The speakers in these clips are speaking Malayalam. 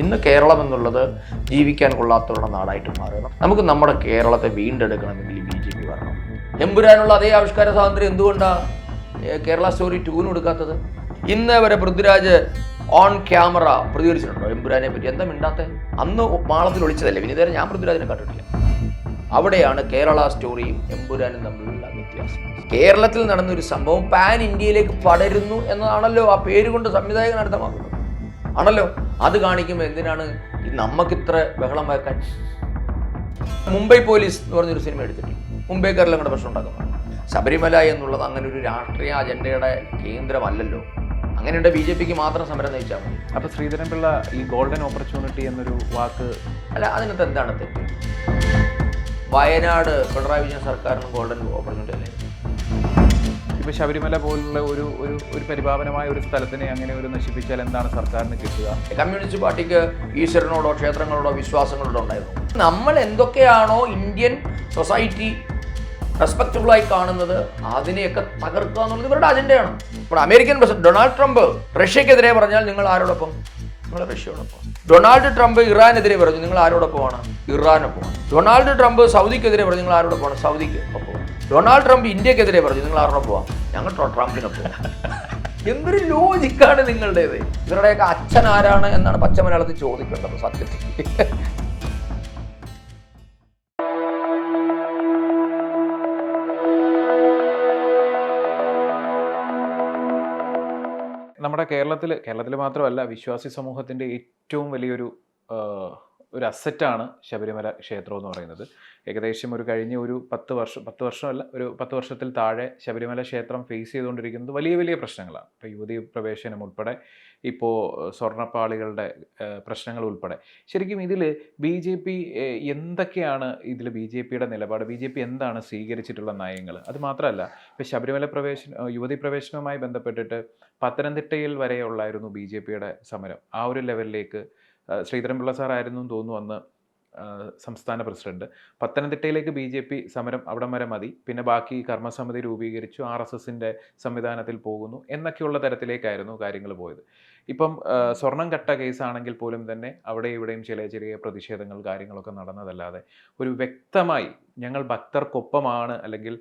ഇന്ന് കേരളം എന്നുള്ളത് ജീവിക്കാൻ കൊള്ളാത്തവരുടെ നാടായിട്ട് മാറണം. നമുക്ക് നമ്മുടെ കേരളത്തെ വീണ്ടെടുക്കണമെങ്കിൽ BJP വരണം. എമ്പുരാനുള്ള അതേ ആവിഷ്കാര സ്വാതന്ത്ര്യം എന്തുകൊണ്ടാണ് കേരള സ്റ്റോറി 2 എടുക്കാത്തത്? ഇന്ന് വരെ പൃഥ്വിരാജ് ഓൺ ക്യാമറ പ്രതികരിച്ചിട്ടുണ്ടോ എമ്പുരാനെ പറ്റി? എന്താ മിണ്ടാത്തെ? അന്ന് മാളത്തിൽ ഒളിച്ചതല്ലേ, വിനീതരെ ഞാൻ പൃഥ്വിരാജിനെ കണ്ടിട്ടില്ല. അവിടെയാണ് കേരള സ്റ്റോറിയും എമ്പുരാനും തമ്മിലുള്ള വ്യത്യാസം. കേരളത്തിൽ നടന്നൊരു സംഭവം പാൻ ഇന്ത്യയിലേക്ക് പടരുന്നു എന്നതാണല്ലോ ആ പേര് കൊണ്ട് സംവിധായകൻ അർത്ഥമാക്കുന്നത് ആണല്ലോ. അത് കാണിക്കുമ്പോൾ എന്തിനാണ് നമുക്കിത്ര ബഹളം വെക്കാൻ? മുംബൈ പോലീസ് എന്ന് പറഞ്ഞൊരു സിനിമ എടുത്തിട്ട് മുംബൈക്കാരെല്ലാം കൂടെ പ്രശ്നം ഉണ്ടാക്കുന്നത്. ശബരിമല എന്നുള്ളത് അങ്ങനെ ഒരു രാഷ്ട്രീയ അജണ്ടയുടെ കേന്ദ്രമല്ലല്ലോ. അങ്ങനെയുണ്ട് BJPക്ക് മാത്രം സമരം നയിച്ചാൽ മതി. അപ്പോൾ ശ്രീധരൻപിള്ള ഈ ഗോൾഡൻ ഓപ്പർച്യൂണിറ്റി എന്നൊരു വാക്ക് അല്ല, അതിനകത്ത് എന്താണ് തെറ്റ്? വയനാട് പിണറായി വിജയൻ സർക്കാരിന് ഗോൾഡൻ ഓപ്പർച്യൂണിറ്റി അല്ലേ? ഇപ്പോൾ ശബരിമല പോലുള്ള ഒരു ഒരു പരിപാവനമായ ഒരു സ്ഥലത്തിനെ അങ്ങനെ ഒരു നശിപ്പിച്ചാൽ എന്താണ് സർക്കാരിന് കിട്ടുക? കമ്മ്യൂണിസ്റ്റ് പാർട്ടിക്ക് ഈശ്വരനോടോ ക്ഷേത്രങ്ങളോടോ വിശ്വാസങ്ങളോടോ ഉണ്ടായിരുന്നു. നമ്മൾ എന്തൊക്കെയാണോ ഇന്ത്യൻ സൊസൈറ്റി റെസ്പെക്റ്റബിളായി കാണുന്നത് അതിനെയൊക്കെ തകർക്കുക എന്നുള്ളത് ഇവരുടെ അജണ്ടയാണ്. ഇപ്പോൾ അമേരിക്കൻ പ്രസിഡന്റ് ഡൊണാൾഡ് ട്രംപ് റഷ്യക്കെതിരെ പറഞ്ഞാൽ നിങ്ങൾ ആരോടൊപ്പം? നിങ്ങൾ റഷ്യയോടൊപ്പം. ഡൊണാൾഡ് ട്രംപ് ഇറാനെതിരെ പറഞ്ഞു, നിങ്ങൾ ആരോടൊപ്പമാണ്? ഇറാനൊപ്പമാണ്. ഡൊണാൾഡ് ട്രംപ് സൗദിക്കെതിരെ പറഞ്ഞു, നിങ്ങൾ ആരോടൊപ്പമാണ്? സൗദിക്ക് ഒപ്പം. ഡൊണാൾഡ് ട്രംപ് ഇന്ത്യക്കെതിരെ പറഞ്ഞു, നിങ്ങൾ ആരോടൊപ്പമാണ്? ഞങ്ങൾ ട്രംപിനൊപ്പം. എന്തൊരു ലോജിക്കാണ് നിങ്ങളുടേത്? ഇവരുടെയൊക്കെ അച്ഛൻ ആരാണ് എന്നാണ് പച്ച മലയാളത്തിൽ ചോദിക്കേണ്ടത് സത്യത്തിൽ. നമ്മുടെ കേരളത്തിൽ മാത്രമല്ല വിശ്വാസി സമൂഹത്തിൻ്റെ ഏറ്റവും വലിയൊരു അസറ്റാണ് ശബരിമല ക്ഷേത്രം എന്ന് പറയുന്നത്. ഏകദേശം കഴിഞ്ഞ ഒരു 10 വർഷമല്ല, ഒരു 10 വർഷത്തിൽ താഴെ ശബരിമല ക്ഷേത്രം ഫേസ് ചെയ്തുകൊണ്ടിരിക്കുന്നത് വലിയ വലിയ പ്രശ്നങ്ങളാണ്. ഇപ്പോൾ യുവതീ പ്രവേശനം ഉൾപ്പെടെ, ഇപ്പോൾ സ്വർണ്ണപ്പാളികളുടെ പ്രശ്നങ്ങൾ ഉൾപ്പെടെ. ശരിക്കും ഇതിൽ BJP എന്തൊക്കെയാണ് BJPയുടെ നിലപാട്? BJP എന്താണ് സ്വീകരിച്ചിട്ടുള്ള നയങ്ങൾ? അത് മാത്രമല്ല, ഇപ്പോൾ ശബരിമല യുവതീ പ്രവേശനവുമായി ബന്ധപ്പെട്ടിട്ട് പത്തനംതിട്ടയിൽ വരെയുള്ളായിരുന്നു BJPയുടെ സമരം. ആ ഒരു ലെവലിലേക്ക് ശ്രീധരൻപിള്ള സാറായിരുന്നു തോന്നുന്നു അന്ന് സംസ്ഥാന പ്രസിഡന്റ്. പത്തനംതിട്ടയിലേക്ക് BJP സമരം അവിടം വരെ മതി, പിന്നെ ബാക്കി കർമ്മസമിതി രൂപീകരിച്ചു, RSSന്റെ സംവിധാനത്തിൽ പോകുന്നു എന്നൊക്കെയുള്ള തരത്തിലേക്കായിരുന്നു കാര്യങ്ങൾ പോയത്. ഇപ്പം സ്വർണം കട്ട കേസാണെങ്കിൽ പോലും തന്നെ അവിടെ ഇവിടെയും ചെറിയ പ്രതിഷേധങ്ങൾ കാര്യങ്ങളൊക്കെ നടന്നതല്ലാതെ ഒരു വ്യക്തമായി ഞങ്ങൾ ഭക്തർക്കൊപ്പമാണ് അല്ലെങ്കിൽ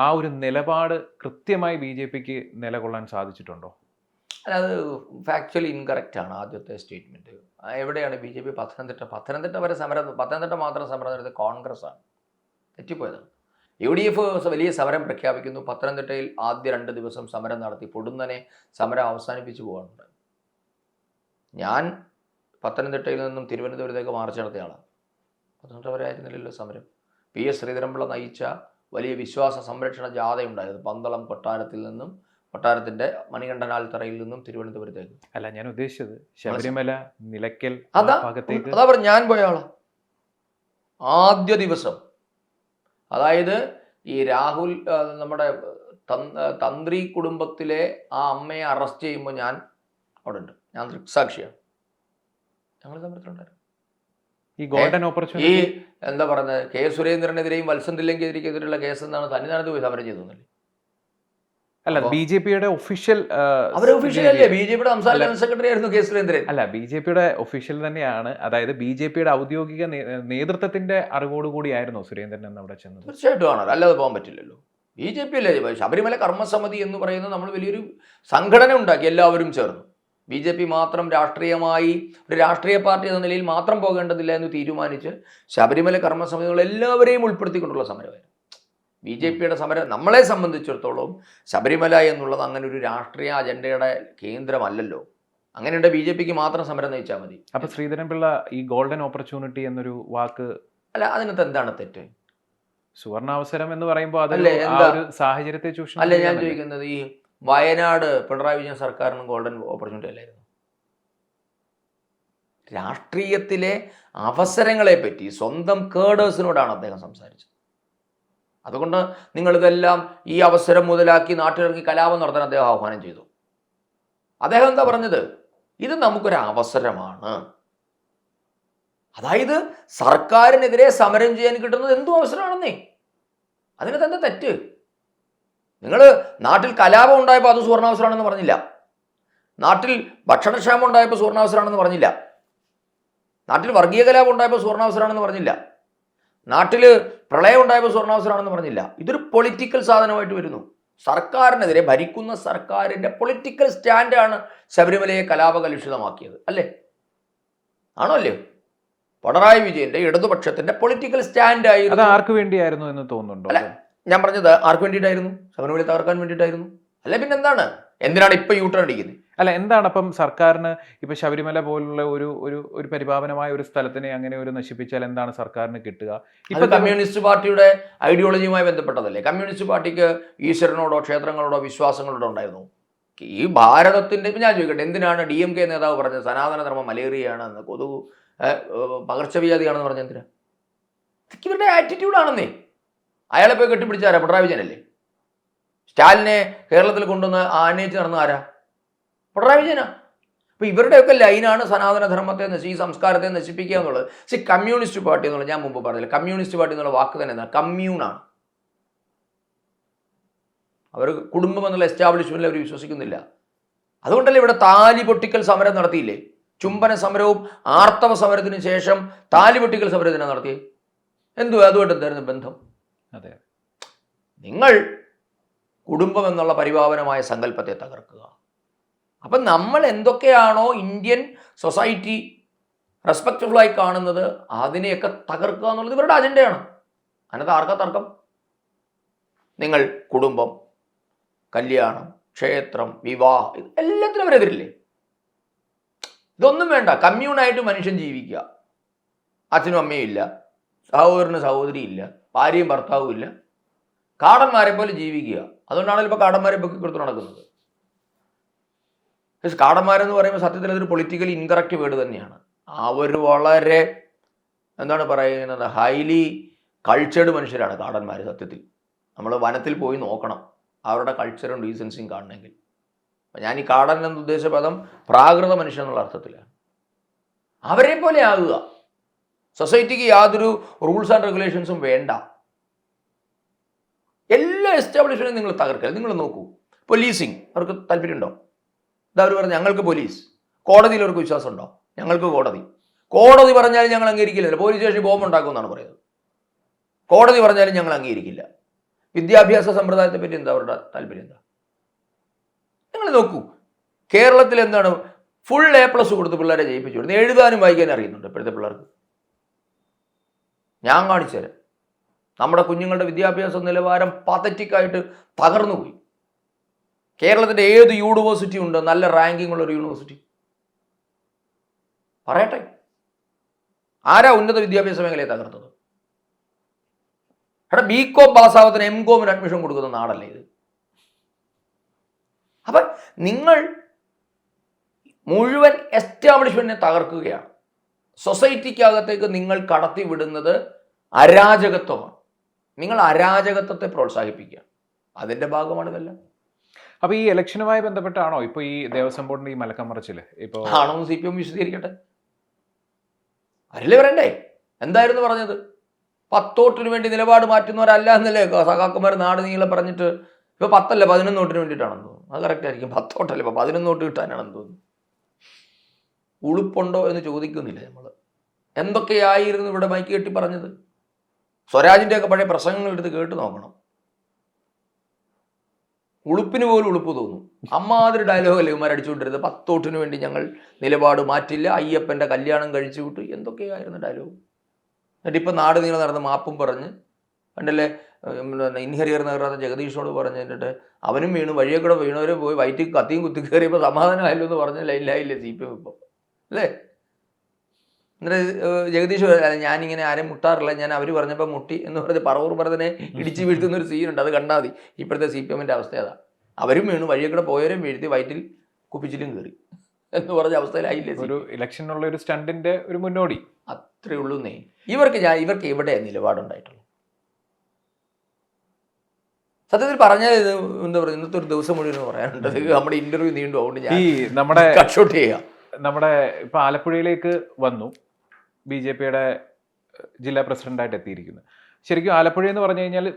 ആ ഒരു നിലപാട് കൃത്യമായി BJPക്ക് നിലകൊള്ളാൻ സാധിച്ചിട്ടുണ്ടോ? അല്ല, അത് ഫാക്ച്വലി ഇൻകറക്റ്റ് ആണ് ആദ്യത്തെ സ്റ്റേറ്റ്മെൻറ്റ്. എവിടെയാണ് BJP പത്തനംതിട്ട വരെ സമരം? പത്തനംതിട്ട മാത്രം സമരം നടത്തിയത് കോൺഗ്രസ് ആണ്, തെറ്റിപ്പോയതാണ്. UDF വലിയ സമരം പ്രഖ്യാപിക്കുന്നു. പത്തനംതിട്ടയിൽ ആദ്യ 2 ദിവസം സമരം നടത്തി പൊടുന്നനെ സമരം അവസാനിപ്പിച്ചു പോകാറുണ്ട്. ഞാൻ പത്തനംതിട്ടയിൽ നിന്നും തിരുവനന്തപുരത്തേക്ക് മാർച്ച് നടത്തിയ ആളാണ്. പത്തനംതിട്ട വരെ ആയിരുന്നില്ലല്ലോ സമരം. PS ശ്രീധരൻപിള്ള നയിച്ച വലിയ വിശ്വാസ സംരക്ഷണ ജാഥയുണ്ടായിരുന്നു പന്തളം കൊട്ടാരത്തിന്റെ മണികണ്ഠനാൽത്തറയിൽ നിന്നും തിരുവനന്തപുരത്തേക്ക്. അല്ല, ഞാൻ ഉദ്ദേശിച്ചത് ശബരിമല നിലയ്ക്കൽ ഭാഗത്തേക്ക്. അതാ പറഞ്ഞു, ഞാൻ പോയ ആളാ ആദ്യ ദിവസം. അതായത് ഈ രാഹുൽ നമ്മുടെ തന്ത്രി കുടുംബത്തിലെ ആ അമ്മയെ അറസ്റ്റ് ചെയ്യുമ്പോൾ ഞാൻ അവിടെ ഉണ്ട്, ഞാൻ ദൃക്സാക്ഷിയാണ്. ഞങ്ങൾ സമരത്തിലുണ്ടായിരുന്നു. ഈ ഗോൾഡൻ ഓപ്പർച്യൂണിറ്റി ഈ എന്താ പറയുന്നത്, K സുരേന്ദ്രനെതിരെയും വത്സൻ തില്ലങ്കേതിരെതിരെയുള്ള കേസ് എന്താണ് തനിനാനത്ത് പോയി സമരം ചെയ്തതല്ലേ? അല്ല, BJPയുടെ ഒഫീഷ്യൽ അല്ലേ? BJPയുടെ സംസ്ഥാന ജനറൽ സെക്രട്ടറി ആയിരുന്നു K സുരേന്ദ്രൻ. അല്ല, BJPയുടെ ഒഫീഷ്യൽ തന്നെയാണ്. അതായത് BJPയുടെ ഔദ്യോഗിക നേതൃത്വത്തിന്റെ അറിവോടുകൂടിയായിരുന്നു സുരേന്ദ്രൻ എന്ന് അവിടെ ചെന്നത്. തീർച്ചയായിട്ടും ആണ്, അല്ലാതെ പോകാൻ പറ്റില്ലല്ലോ. BJP അല്ലേ ശബരിമല കർമ്മസമിതി എന്ന് പറയുന്നത് നമ്മൾ വലിയൊരു സംഘടന ഉണ്ടാക്കി, എല്ലാവരും ചേർന്നു. BJP മാത്രം രാഷ്ട്രീയമായി ഒരു രാഷ്ട്രീയ പാർട്ടി എന്ന നിലയിൽ മാത്രം പോകേണ്ടതില്ല എന്ന് തീരുമാനിച്ച് ശബരിമല കർമ്മസമിതികൾ എല്ലാവരെയും ഉൾപ്പെടുത്തിക്കൊണ്ടുള്ള സമരമായിരുന്നു BJPയുടെ സമരം. നമ്മളെ സംബന്ധിച്ചിടത്തോളം ശബരിമല എന്നുള്ളത് അങ്ങനെ ഒരു രാഷ്ട്രീയ അജണ്ടയുടെ കേന്ദ്രമല്ലല്ലോ. അങ്ങനെയുണ്ട് BJPക്ക് മാത്രം സമരം നയിച്ചാൽ മതി. അപ്പോൾ ശ്രീധരൻപിള്ള ഈ ഗോൾഡൻ ഓപ്പർച്യൂണിറ്റി എന്നൊരു വാക്ക്, അല്ല, അതിനകത്ത് എന്താണ് തെറ്റ്? സുവർണാവസരം എന്ന് പറയുമ്പോൾ അതല്ലേ ഒരു സാഹചര്യത്തെ ചൂഷണം? അല്ല, ഞാൻ ചോദിക്കുന്നത്, ഈ വയനാട് പിണറായി വിജയൻ സർക്കാരിന് ഗോൾഡൻ ഓപ്പർച്യൂണിറ്റി അല്ലായിരുന്നു? രാഷ്ട്രീയത്തിലെ അവസരങ്ങളെ പറ്റി സ്വന്തം കേഡേഴ്സിനോടാണ് അദ്ദേഹം സംസാരിച്ചത്. അതുകൊണ്ട് നിങ്ങളിതെല്ലാം ഈ അവസരം മുതലാക്കി നാട്ടിലിറങ്ങി കലാപം നടത്താൻ അദ്ദേഹം ആഹ്വാനം ചെയ്തു. അദ്ദേഹം എന്താ പറഞ്ഞത്? ഇത് നമുക്കൊരു അവസരമാണ്. അതായത് സർക്കാരിനെതിരെ സമരം ചെയ്യാൻ കിട്ടുന്നത് എന്തും അവസരമാണെന്നേ. അതിനകത്ത് എന്താ തെറ്റ്? നിങ്ങൾ നാട്ടിൽ കലാപം ഉണ്ടായപ്പോൾ അത് സുവർണാവസരമാണെന്ന് പറഞ്ഞില്ല. നാട്ടിൽ ഭക്ഷണക്ഷാമം ഉണ്ടായപ്പോൾ സുവർണാവസരമാണെന്ന് പറഞ്ഞില്ല. നാട്ടിൽ വർഗീയ കലാപം ഉണ്ടായപ്പോൾ സുവർണാവസരമാണെന്ന് പറഞ്ഞില്ല, നാട്ടിൽ പ്രളയം ഉണ്ടായപ്പോൾ സുവർണാവസരമാണെന്ന് പറഞ്ഞില്ല. ഇതൊരു പൊളിറ്റിക്കൽ സാധനമായിട്ട് വരുന്നു. സർക്കാരിനെതിരെ, ഭരിക്കുന്ന സർക്കാരിൻ്റെ പൊളിറ്റിക്കൽ സ്റ്റാൻഡാണ് ശബരിമലയെ കലാപകലുഷിതമാക്കിയത്, അല്ലേ? ആണോ അല്ലയോ? പിണറായി വിജയന്റെ ഇടതുപക്ഷത്തിന്റെ പൊളിറ്റിക്കൽ സ്റ്റാൻഡായിരുന്നു. അത് ആർക്ക് വേണ്ടിയായിരുന്നു എന്ന് തോന്നുന്നുണ്ടോ? അല്ല, ഞാൻ പറഞ്ഞത് ആർക്ക് വേണ്ടിയിട്ടായിരുന്നു? ശബരിമല തകർക്കാൻ വേണ്ടിയിട്ടായിരുന്നു. അല്ലെ പിന്നെ എന്തിനാണ് ഇപ്പൊ യൂട്ടേൺ അടിക്കുന്നത്? അല്ല, എന്താണ് അപ്പം സർക്കാരിന് ഇപ്പൊ ശബരിമല പോലുള്ള ഒരു പരിപാവനമായ ഒരു സ്ഥലത്തിനെ അങ്ങനെ ഒരു നശിപ്പിച്ചാൽ എന്താണ് സർക്കാരിന് കിട്ടുക? ഇപ്പൊ കമ്മ്യൂണിസ്റ്റ് പാർട്ടിയുടെ ഐഡിയോളജിയുമായി ബന്ധപ്പെട്ടതല്ലേ? കമ്മ്യൂണിസ്റ്റ് പാർട്ടിക്ക് ഈശ്വരനോടോ ക്ഷേത്രങ്ങളോടോ വിശ്വാസങ്ങളോടോ ഉണ്ടായിരുന്നു? ഈ ഭാരതത്തിന്റെ, ഞാൻ ചോദിക്കട്ടെ, എന്തിനാണ് DMK നേതാവ് പറഞ്ഞത് സനാതനധർമ്മം മലേറിയയാണെന്ന്, കൊതുക് പകർച്ചവ്യാധിയാണെന്ന് പറഞ്ഞ എന്തിനാ? ഇതൊക്കെ ഇവരുടെ ആറ്റിറ്റ്യൂഡാണെന്നേ. അയാളെ പോയി കെട്ടിപ്പിടിച്ചാരാ? പിണറായി വിജയനല്ലേ? സ്റ്റാലിനെ കേരളത്തിൽ കൊണ്ടുവന്ന് ആനയിച്ച് നടന്ന ആരാ? പിണറായി വിജയനാ. അപ്പൊ ഇവരുടെയൊക്കെ ലൈനാണ് സനാതനധർമ്മത്തെ ഈ സംസ്കാരത്തെ നശിപ്പിക്കുക എന്നുള്ളത്. കമ്മ്യൂണിസ്റ്റ് പാർട്ടി എന്നുള്ളത് ഞാൻ മുമ്പ് പറഞ്ഞില്ല, കമ്മ്യൂണിസ്റ്റ് പാർട്ടി എന്നുള്ള വാക്ക് തന്നെ എന്താണ്? കമ്മ്യൂണാണ്. അവർ കുടുംബം എന്നുള്ള എസ്റ്റാബ്ലിഷ്മെന്റിൽ അവർ വിശ്വസിക്കുന്നില്ല. അതുകൊണ്ടല്ലേ ഇവിടെ താലി പൊട്ടിക്കൽ സമരം നടത്തിയില്ലേ? ചുംബന സമരവും ആർത്തവ സമരത്തിന് ശേഷം താലി പൊട്ടിക്കൽ സമരത്തിനാണ് നടത്തിയത്. അതുമായിട്ട് എന്തായിരുന്നു ബന്ധം? അതെ, നിങ്ങൾ കുടുംബം എന്നുള്ള പരിപാവനമായ സങ്കല്പത്തെ തകർക്കുക. അപ്പം നമ്മൾ എന്തൊക്കെയാണോ ഇന്ത്യൻ സൊസൈറ്റി റെസ്പെക്റ്റബിളായി കാണുന്നത് അതിനെയൊക്കെ തകർക്കുക എന്നുള്ളത് ഇവരുടെ അജണ്ടയാണ്. അതിനകത്ത് ആർക്കാ തർക്കം? നിങ്ങൾ കുടുംബം, കല്യാണം, ക്ഷേത്രം, വിവാഹം, എല്ലാത്തിനും അവരെതിരില്ലേ? ഇതൊന്നും വേണ്ട. കമ്മ്യൂണായിട്ട് മനുഷ്യൻ ജീവിക്കുക. അച്ഛനും അമ്മയും ഇല്ല, സഹോദരനും സഹോദരിയും ഇല്ല, ഭാര്യയും ഭർത്താവും ഇല്ല, കാടന്മാരെ പോലെ ജീവിക്കുക. അതുകൊണ്ടാണല്ലോ ഇപ്പോൾ കാടന്മാരെ പൊക്കി കൊടുത്ത് നടക്കുന്നത്. കാടന്മാരെന്ന് പറയുമ്പോൾ സത്യത്തിൽ അതൊരു പൊളിറ്റിക്കലി ഇൻകറക്റ്റ് വേർഡ് തന്നെയാണ്. അവർ വളരെ എന്താണ് പറയുന്നത്, ഹൈലി കൾച്ചേർഡ് മനുഷ്യരാണ് കാടന്മാർ. സത്യത്തിൽ നമ്മൾ വനത്തിൽ പോയി നോക്കണം അവരുടെ കൾച്ചറും ഡീസൻസിയും കാണണമെങ്കിൽ. അപ്പം ഞാൻ ഈ കാടൻ എന്ന ഉദ്ദേശ പദം പ്രാകൃത മനുഷ്യൻ എന്നുള്ള അർത്ഥത്തിലാണ്. അവരെ പോലെ ആകുക. സൊസൈറ്റിക്ക് യാതൊരു റൂൾസ് ആൻഡ് റെഗുലേഷൻസും വേണ്ട. എല്ലാ എസ്റ്റാബ്ലിഷ്മെന്റും നിങ്ങൾ തകർക്കൽ. നിങ്ങൾ നോക്കൂ, പോലീസിങ് അവർക്ക് താല്പര്യമുണ്ടോ? അവർ പറഞ്ഞു ഞങ്ങൾക്ക് പോലീസ്. കോടതിയിൽ അവർക്ക് വിശ്വാസമുണ്ടോ? ഞങ്ങൾക്ക് കോടതി. കോടതി പറഞ്ഞാലും ഞങ്ങൾ അംഗീകരിക്കില്ല. പോലീസ് സ്റ്റേഷനിൽ ബോംബ് ഉണ്ടാക്കുമെന്നാണ് പറയുന്നത്. കോടതി പറഞ്ഞാലും ഞങ്ങൾ അംഗീകരിക്കില്ല. വിദ്യാഭ്യാസ സമ്പ്രദായത്തെ പറ്റി എന്താ അവരുടെ താല്പര്യം? എന്താ? നിങ്ങൾ നോക്കൂ, കേരളത്തിൽ എന്താണ് ഫുൾ A+ കൊടുത്ത് പിള്ളേരെ ജയിപ്പിച്ചു കൊടുത്ത്. എഴുതാനും വായിക്കാനും അറിയുന്നുണ്ട് ഇപ്പോഴത്തെ പിള്ളേർക്ക്. ഞാൻ കാണിച്ചു തരാം. നമ്മുടെ കുഞ്ഞുങ്ങളുടെ വിദ്യാഭ്യാസ നിലവാരം പതറ്റിക്കായിട്ട് തകർന്നുപോയി. കേരളത്തിൻ്റെ ഏത് യൂണിവേഴ്സിറ്റി ഉണ്ട് നല്ല റാങ്കിങ് ഉള്ള ഒരു യൂണിവേഴ്സിറ്റി? പറയട്ടെ, ആരാ ഉന്നത വിദ്യാഭ്യാസ മേഖലയെ തകർത്തത്? BCom പാസ്സാവത്തിന് MComന് അഡ്മിഷൻ കൊടുക്കുന്ന നാടല്ലേ ഇത്? അപ്പം നിങ്ങൾ മുഴുവൻ എസ്റ്റാബ്ലിഷ്മെന്റിനെ തകർക്കുകയാണ്. സൊസൈറ്റിക്കകത്തേക്ക് നിങ്ങൾ കടത്തി വിടുന്നത് അരാജകത്വമാണ്. നിങ്ങൾ അരാജകത്വത്തെ പ്രോത്സാഹിപ്പിക്കുക. അതിന്റെ ഭാഗമാണ് ഇതെല്ലാം. അപ്പൊ ഈ ഇലക്ഷനുമായി ബന്ധപ്പെട്ടാണോ ഇപ്പൊ ഈ ദേവസ്വം ബോർഡിന്റെ ഈ മലക്കമറിച്ചില് ഇപ്പൊ ആണോ? CPM വിശദീകരിക്കട്ടെ. അല്ലേ പറയണ്ടേ? എന്തായിരുന്നു പറഞ്ഞത്? 10 വോട്ടിന് വേണ്ടി നിലപാട് മാറ്റുന്നവരല്ല എന്നല്ലേ സഖാക്കന്മാർ നാട് നീളെ പറഞ്ഞിട്ട്. ഇപ്പൊ 10 അല്ല 11 വോട്ടിന് വേണ്ടിയിട്ടാണെന്ന് തോന്നുന്നു. അത് കറക്റ്റ് ആയിരിക്കും. 10 വോട്ടല്ല, ഇപ്പൊ 11 വോട്ട് കിട്ടാനാണെന്ന് തോന്നുന്നു. ഉളുപ്പുണ്ടോ എന്ന് ചോദിക്കുന്നില്ല നമ്മൾ. എന്തൊക്കെയായിരുന്നു ഇവിടെ മൈക്ക് കെട്ടി പറഞ്ഞത്? സ്വരാജിന്റെ ഒക്കെ പഴയ പ്രസംഗങ്ങൾ എടുത്ത് കേട്ട് നോക്കണം. ഉളുപ്പിന് പോലും ഉളുപ്പ് തോന്നും. അമ്മാതിരി ഡയലോഗല്ലേ ഇവന്മാർ അടിച്ചുകൊണ്ടിരുന്നത്. 10 വോട്ടിന് വേണ്ടി ഞങ്ങൾ നിലപാട് മാറ്റില്ല, അയ്യപ്പൻ്റെ കല്യാണം കഴിച്ചു വിട്ടു, എന്തൊക്കെയായിരുന്നു ഡയലോഗ്. എന്നിട്ട് ഇപ്പം നാട് നീളെ നടന്ന് മാപ്പും പറഞ്ഞ് കണ്ടല്ലേ. ഇൻഹരിയർ നഗರದ ജഗദീഷോട് പറഞ്ഞ് എന്നിട്ട് അവനും വീണു, വഴിയെ കൂടെ വീണവരും പോയി വയറ്റിൽ കത്തിയും കുത്തി കയറിയപ്പോൾ സമാധാനമായല്ലോ എന്ന് പറഞ്ഞ ലൈനിലായില്ലേ CPM ഇപ്പം, അല്ലേ? എന്നിട്ട് ജഗദീഷ് ഞാനിങ്ങനെ ആരും മുട്ടാറില്ല, ഞാൻ അവർ പറഞ്ഞപ്പോൾ മുട്ടി എന്ന് പറഞ്ഞ് പറവൂർ ഭരതനെ ഇടിച്ച് വീഴ്ത്തുന്നൊരു സീനുണ്ട്. അത് കണ്ടാൽ മതി. ഇപ്പോഴത്തെ CPMൻ്റെ അവസ്ഥ അതാ. അവരും വീണു, വഴിയെ കൂടെ പോയവരും വീഴ്ത്തി വയറ്റിൽ കുപ്പിച്ചിലും കയറി എന്ന് പറഞ്ഞ അവസ്ഥയിലായില്ലേ? ഒരു ഇലക്ഷനുള്ള ഒരു സ്റ്റണ്ടിന്റെ ഒരു മുന്നോടി അത്രേ ഉള്ളൂന്നേ. ഇവർക്ക് എവിടെ നിലപാടുണ്ടായിട്ടുള്ളൂ? സത്യത്തിൽ പറഞ്ഞാൽ എന്താ പറയുക, ഇന്നത്തെ ഒരു ദിവസം മുഴുവൻ പറയാനുണ്ട്. നമ്മുടെ ഇന്റർവ്യൂ നീണ്ടു, അതുകൊണ്ട് ഞാൻ നമ്മുടെ കട്ട് ഷോട്ട് ചെയ്യാം. നമ്മുടെ ഇപ്പൊ ആലപ്പുഴയിലേക്ക് വന്നു, BJPയുടെ ജില്ലാ പ്രസിഡന്റായിട്ട് എത്തിയിരിക്കുന്നു. ശരിക്കും ആലപ്പുഴ എന്ന് പറഞ്ഞു കഴിഞ്ഞാൽ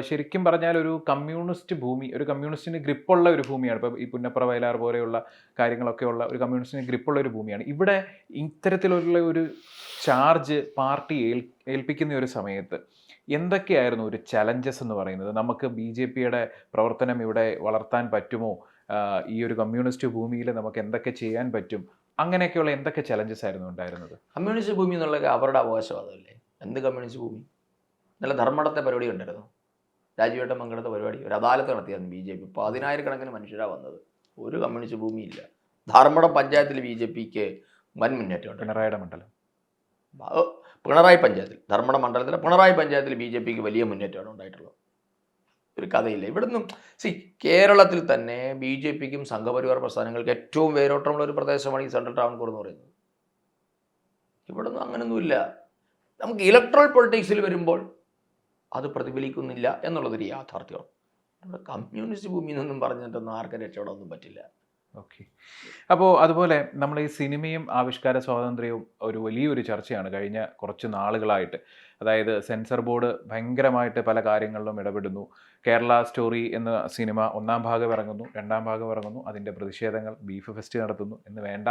ശരിക്കും പറഞ്ഞാൽ ഒരു കമ്മ്യൂണിസ്റ്റ് ഭൂമി, ഒരു കമ്മ്യൂണിസ്റ്റിന് ഗ്രിപ്പുള്ള ഒരു ഭൂമിയാണ്. ഇപ്പോൾ ഈ പുന്നപ്ര വയലാർ പോലെയുള്ള കാര്യങ്ങളൊക്കെ ഉള്ള ഒരു കമ്മ്യൂണിസ്റ്റിന് ഗ്രിപ്പുള്ള ഒരു ഭൂമിയാണ്. ഇവിടെ ഇത്തരത്തിലുള്ള ഒരു ചാർജ് പാർട്ടി ഏൽപ്പിക്കുന്ന ഒരു സമയത്ത് എന്തൊക്കെയായിരുന്നു ഒരു ചലഞ്ചസ് എന്ന് പറയുന്നത്? നമുക്ക് BJPയുടെ പ്രവർത്തനം ഇവിടെ വളർത്താൻ പറ്റുമോ? ഈ ഒരു കമ്മ്യൂണിസ്റ്റ് ഭൂമിയിൽ നമുക്ക് എന്തൊക്കെ ചെയ്യാൻ പറ്റും? അങ്ങനെയൊക്കെയുള്ള എന്തൊക്കെ ചലഞ്ചസ് ആയിരുന്നു ഉണ്ടായിരുന്നത്? കമ്മ്യൂണിസ്റ്റ് ഭൂമി എന്നുള്ളത് അവരുടെ അവകാശവാദമല്ലേ? എന്ത് കമ്മ്യൂണിസ്റ്റ് ഭൂമി? നല്ല ധർമ്മടത്തെ പരിപാടി ഉണ്ടായിരുന്നു, രാജുവേട്ടൻ പങ്കെടുത്ത പരിപാടി, ഒരു അദാലത്ത് നടത്തിയായിരുന്നു BJP. 10,000 മനുഷ്യരാണ് വന്നത്. ഒരു കമ്മ്യൂണിസ്റ്റ് ഭൂമിയില്ല. ധർമ്മടം പഞ്ചായത്തിൽ BJPക്ക് വൻ മുന്നേറ്റമുണ്ട്. പിണറായിയുടെ മണ്ഡലം, പിണറായി പഞ്ചായത്തിൽ, ധർമ്മടം മണ്ഡലത്തിലെ പിണറായി പഞ്ചായത്തിൽ BJPക്ക് വലിയ മുന്നേറ്റമാണ് ഉണ്ടായിട്ടുള്ളത്. ഒരു കഥയില്ല. ഇവിടുന്ന് കേരളത്തിൽ തന്നെ BJPക്കും സംഘപരിവാർ പ്രസ്ഥാനങ്ങൾക്ക് ഏറ്റവും വേരോട്ടമുള്ള ഒരു പ്രദേശമാണ് ഈ സെൻട്രൽ ട്രാവൻകൂർ എന്ന് പറയുന്നത്. ഇവിടുന്ന് അങ്ങനെയൊന്നുമില്ല. നമുക്ക് ഇലക്ട്രൽ പൊളിറ്റിക്സിൽ വരുമ്പോൾ അത് പ്രതിഫലിക്കുന്നില്ല എന്നുള്ളതൊരു യാഥാർത്ഥ്യമാണ്. നമ്മുടെ കമ്മ്യൂണിസ്റ്റ് ഭൂമിയിൽ നിന്നും പറഞ്ഞിട്ടൊന്നും ആർക്കും രക്ഷപ്പെടാനൊന്നും പറ്റില്ല. ഓക്കെ. അപ്പോൾ അതുപോലെ നമ്മൾ ഈ സിനിമയും ആവിഷ്കാര സ്വാതന്ത്ര്യവും ഒരു വലിയൊരു ചർച്ചയാണ് കഴിഞ്ഞ കുറച്ച് നാളുകളായിട്ട്. അതായത് സെൻസർ ബോർഡ് ഭയങ്കരമായിട്ട് പല കാര്യങ്ങളിലും ഇടപെടുന്നു. കേരള സ്റ്റോറി എന്ന സിനിമ 1-ാം ഭാഗം ഇറങ്ങുന്നു, 2-ാം ഭാഗം ഇറങ്ങുന്നു, അതിൻ്റെ പ്രതിഷേധങ്ങൾ, ബീഫ് ഫെസ്റ്റ് നടത്തുന്നു എന്ന് വേണ്ട.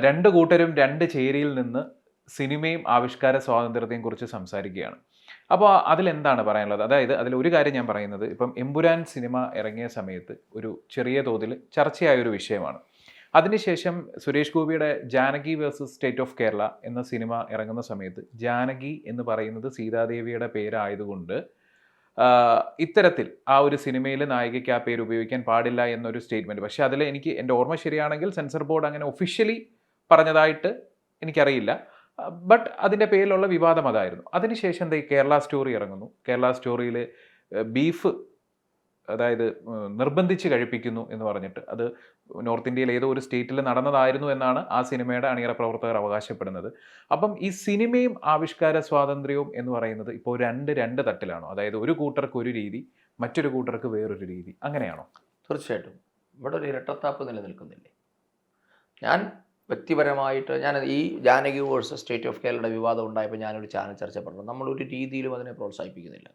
രണ്ട് കൂട്ടരും രണ്ട് ചേരിയിൽ നിന്ന് സിനിമയും ആവിഷ്കാര സ്വാതന്ത്ര്യത്തെയും കുറിച്ച് സംസാരിക്കുകയാണ്. അപ്പോൾ അതിലെന്താണ് പറയാനുള്ളത്? അതായത് അതിലൊരു കാര്യം ഞാൻ പറയുന്നത്, ഇപ്പം എമ്പുരാൻ സിനിമ ഇറങ്ങിയ സമയത്ത് ഒരു ചെറിയ തോതിൽ ചർച്ചയായൊരു വിഷയമാണ്. അതിനുശേഷം സുരേഷ് ഗോപിയുടെ Janaki versus state of Kerala എന്ന സിനിമ ഇറങ്ങുന്ന സമയത്ത് ജാനകി എന്ന് പറയുന്നത് സീതാദേവിയുടെ പേരായതുകൊണ്ട് ഇത്തരത്തിൽ ആ ഒരു സിനിമയിൽ നായികയ്ക്ക് ആ പേര് ഉപയോഗിക്കാൻ പാടില്ല എന്നൊരു സ്റ്റേറ്റ്മെൻറ്റ്. പക്ഷേ അതിൽ എനിക്ക് എൻ്റെ ഓർമ്മ ശരിയാണെങ്കിൽ സെൻസർ ബോർഡ് അങ്ങനെ ഒഫീഷ്യലി പറഞ്ഞതായിട്ട് എനിക്കറിയില്ല. ബട്ട് അതിൻ്റെ പേരിലുള്ള വിവാദം അതായിരുന്നു. അതിനുശേഷം എന്താ ഈ കേരള സ്റ്റോറി ഇറങ്ങുന്നു. കേരള സ്റ്റോറിയിൽ ബീഫ്, അതായത് നിർബന്ധിച്ച് കഴിപ്പിക്കുന്നു എന്ന് പറഞ്ഞിട്ട്, അത് നോർത്ത് ഇന്ത്യയിൽ ഏതോ ഒരു സ്റ്റേറ്റിൽ നടന്നതായിരുന്നു എന്നാണ് ആ സിനിമയുടെ അണിയറ പ്രവർത്തകർ അവകാശപ്പെടുന്നത്. അപ്പം ഈ സിനിമയും ആവിഷ്കാര സ്വാതന്ത്ര്യവും എന്ന് പറയുന്നത് ഇപ്പോൾ രണ്ട് തട്ടിലാണോ? അതായത് ഒരു കൂട്ടർക്ക് ഒരു രീതി, മറ്റൊരു കൂട്ടർക്ക് വേറൊരു രീതി, അങ്ങനെയാണോ? തീർച്ചയായിട്ടും ഇവിടെ ഒരു ഇരട്ടത്താപ്പ് നിലനിൽക്കുന്നില്ലേ? ഞാൻ വ്യക്തിപരമായിട്ട് ഈ ജാനകി വേഴ്സസ് സ്റ്റേറ്റ് ഓഫ് കേരളയുടെ വിവാദം ഉണ്ടായപ്പോൾ ഞാനൊരു ചാനൽ ചർച്ച പറഞ്ഞു, നമ്മളൊരു രീതിയിലും അതിനെ പ്രോത്സാഹിപ്പിക്കുന്നില്ല.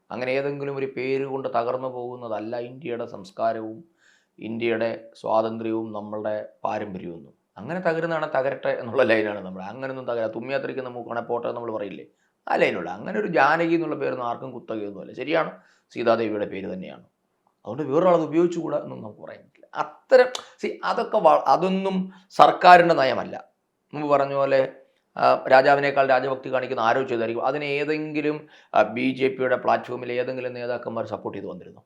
അങ്ങനെ ഏതെങ്കിലും ഒരു പേര് കൊണ്ട് തകർന്നു പോകുന്നതല്ല ഇന്ത്യയുടെ സംസ്കാരവും ഇന്ത്യയുടെ സ്വാതന്ത്ര്യവും നമ്മളുടെ പാരമ്പര്യമൊന്നും. അങ്ങനെ തകരുന്നതാണ് തകരട്ടെ എന്നുള്ള ലൈനാണ് നമ്മൾ. അങ്ങനെയൊന്നും തുമ്മിയാത്രിക്ക് നമുക്കാണെ പോട്ടെ നമ്മൾ പറയില്ലേ, ആ ലൈനുള്ള. അങ്ങനെ ഒരു ജാനകി എന്നുള്ള പേരൊന്നും ആർക്കും കുത്തകയൊന്നുമല്ല. ശരിയാണ്, സീതാദേവിയുടെ പേര് തന്നെയാണ്. അതുകൊണ്ട് വേറൊരാളത് ഉപയോഗിച്ചുകൂടാ എന്നും നമുക്ക് പറയാൻ പറ്റില്ല. അത്തരം അതൊക്കെ അതൊന്നും സർക്കാരിൻ്റെ നയമല്ല. മുമ്പ് പറഞ്ഞ പോലെ രാജാവിനേക്കാൾ രാജഭക്തി കാണിക്കുന്ന ആരോ ചെയ്തായിരിക്കും. അതിന് ഏതെങ്കിലും BJPയുടെ പ്ലാറ്റ്ഫോമിൽ ഏതെങ്കിലും നേതാക്കന്മാർ സപ്പോർട്ട് ചെയ്ത് വന്നിരുന്നു?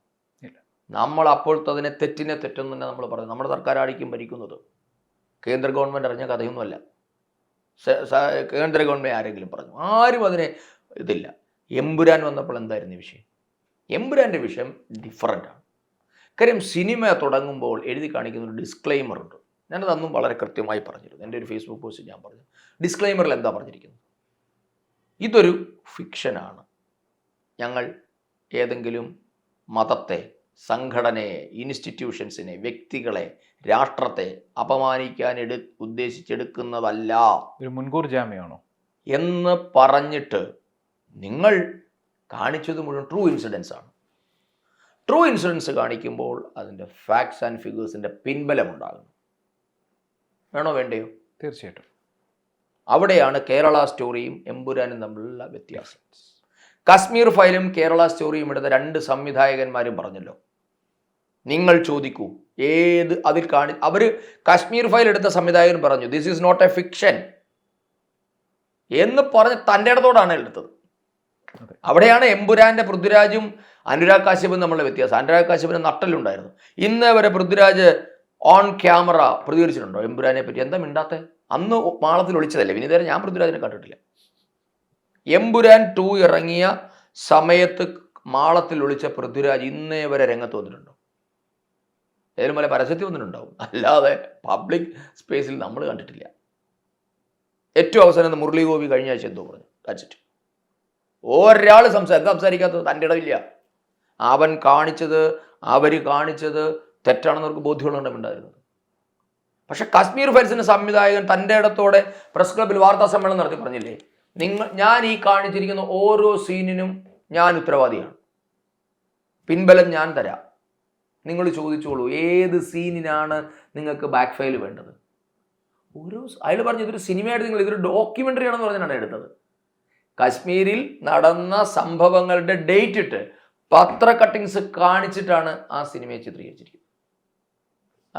നമ്മൾ അപ്പോഴത്തെ അതിനെ തെറ്റെന്ന് തന്നെ നമ്മൾ പറഞ്ഞു. നമ്മുടെ സർക്കാരായിരിക്കും ഭരിക്കുന്നത്. കേന്ദ്ര ഗവൺമെൻറ് അറിഞ്ഞ കഥയൊന്നുമല്ല. കേന്ദ്ര ഗവൺമെൻറ് ആരെങ്കിലും പറഞ്ഞു? ആരും അതിനെ ഇതില്ല. എമ്പുരാൻ വന്നപ്പോൾ എന്തായിരുന്നു ഈ വിഷയം? എമ്പുരാൻ്റെ വിഷയം ഡിഫറൻ്റാണ്. കാര്യം സിനിമ തുടങ്ങുമ്പോൾ എഴുതി കാണിക്കുന്ന ഒരു ഡിസ്ക്ലെയിമർ ഉണ്ട്. ഞാനത് അന്നും വളരെ കൃത്യമായി പറഞ്ഞിരുന്നു. എൻ്റെ ഒരു ഫേസ്ബുക്ക് പോസ്റ്റിൽ ഞാൻ പറഞ്ഞു, ഡിസ്ക്ലെയിമറിൽ എന്താ പറഞ്ഞിരിക്കുന്നത്? ഇതൊരു ഫിക്ഷനാണ്. ഞങ്ങൾ ഏതെങ്കിലും മതത്തെ, സംഘടനയെ, ഇൻസ്റ്റിറ്റ്യൂഷൻസിനെ, വ്യക്തികളെ, രാഷ്ട്രത്തെ അപമാനിക്കാൻ ഉദ്ദേശിച്ചെടുക്കുന്നതല്ല. ഒരു മുൻകൂർ ജാമ്യമാണോ എന്ന് പറഞ്ഞിട്ട് നിങ്ങൾ കാണിച്ചത് മുഴുവൻ ട്രൂ ഇൻസിഡൻസ് ആണ്. ട്രൂ ഇൻസിഡൻസ് കാണിക്കുമ്പോൾ അതിൻ്റെ ഫാക്ട്സ് ആൻഡ് ഫിഗേഴ്സിൻ്റെ പിൻബലം ഉണ്ടാകുന്നു. വേണോ വേണ്ടയോ? തീർച്ചയായിട്ടും. അവിടെയാണ് കേരള സ്റ്റോറിയും എമ്പുരാനും തമ്മിലുള്ള വ്യത്യാസം. കാശ്മീർ ഫയലും കേരള സ്റ്റോറിയും എടുത്ത 2 സംവിധായകന്മാരും പറഞ്ഞല്ലോ, നിങ്ങൾ ചോദിക്കൂ ഏത് അതിൽ അവർ കാശ്മീർ ഫയൽ എടുത്ത സംവിധായകൻ പറഞ്ഞു this is not a fiction എന്ന് പറഞ്ഞ് തൻ്റെ ഇടത്തോടാണ് എടുത്തത്. അവിടെയാണ് എമ്പുരാൻ്റെ പൃഥ്വിരാജും അനുരാഗ് കാശ്യപും തമ്മിലുള്ള വ്യത്യാസം. അനുരാഗ് കാശ്യപിന് നട്ടലുണ്ടായിരുന്നു. ഇന്ന് വരെ പൃഥ്വിരാജ് ഓൺ ക്യാമറ പ്രതികരിച്ചിട്ടുണ്ടോ എമ്പുരാനെ പറ്റി? എന്താ മിണ്ടാത്തെ? അന്ന് മാളത്തിൽ ഒളിച്ചതല്ലേ. വിനീതരെ ഞാൻ പൃഥ്വിരാജിനെ കണ്ടിട്ടില്ല. എമ്പുരാൻ 2 ഇറങ്ങിയ സമയത്ത് മാളത്തിൽ ഒളിച്ച പൃഥ്വിരാജ് ഇന്നേ വരെ രംഗത്ത് വന്നിട്ടുണ്ടോ? ഏതെങ്കിലും പോലെ പരസ്യത്തിൽ വന്നിട്ടുണ്ടാവും, അല്ലാതെ പബ്ലിക് സ്പേസിൽ നമ്മൾ കണ്ടിട്ടില്ല. ഏറ്റവും അവസാനം മുരളി ഗോപി കഴിഞ്ഞ ആഴ്ച എന്തോ പറഞ്ഞു, ടച്ചിട്ട് ഒരാൾ സംസാരിക്കാത്തത് തൻ്റെ ഇടമില്ല. അവർ കാണിച്ചത് തെറ്റാണെന്ന് അവർക്ക് ബോധ്യമുള്ളതുകൊണ്ടുണ്ടായിരുന്നത്. പക്ഷെ കാശ്മീർ ഫയൽസിൻ്റെ സംവിധായകൻ തൻ്റെ ഇടത്തോടെ പ്രസ് ക്ലബ്ബിൽ വാർത്താ സമ്മേളനം നടത്തി പറഞ്ഞില്ലേ, ഞാൻ ഈ കാണിച്ചിരിക്കുന്ന ഓരോ സീനിനും ഞാൻ ഉത്തരവാദിയാണ്. പിൻബലം ഞാൻ തരാം. നിങ്ങൾ ചോദിച്ചോളൂ, ഏത് സീനിനാണ് നിങ്ങൾക്ക് ബാക്ക് ഫയൽ വേണ്ടത്? അയാൾ പറഞ്ഞു ഇതൊരു സിനിമയായിട്ട് നിങ്ങൾ ഇതൊരു ഡോക്യുമെൻ്ററി ആണെന്ന് പറഞ്ഞാണ് എടുത്തത്. കശ്മീരിൽ നടന്ന സംഭവങ്ങളുടെ ഡേറ്റ് ഇട്ട് പത്ര കട്ടിങ്സ് കാണിച്ചിട്ടാണ് ആ സിനിമയെ ചിത്രീകരിച്ചിരിക്കുന്നത്.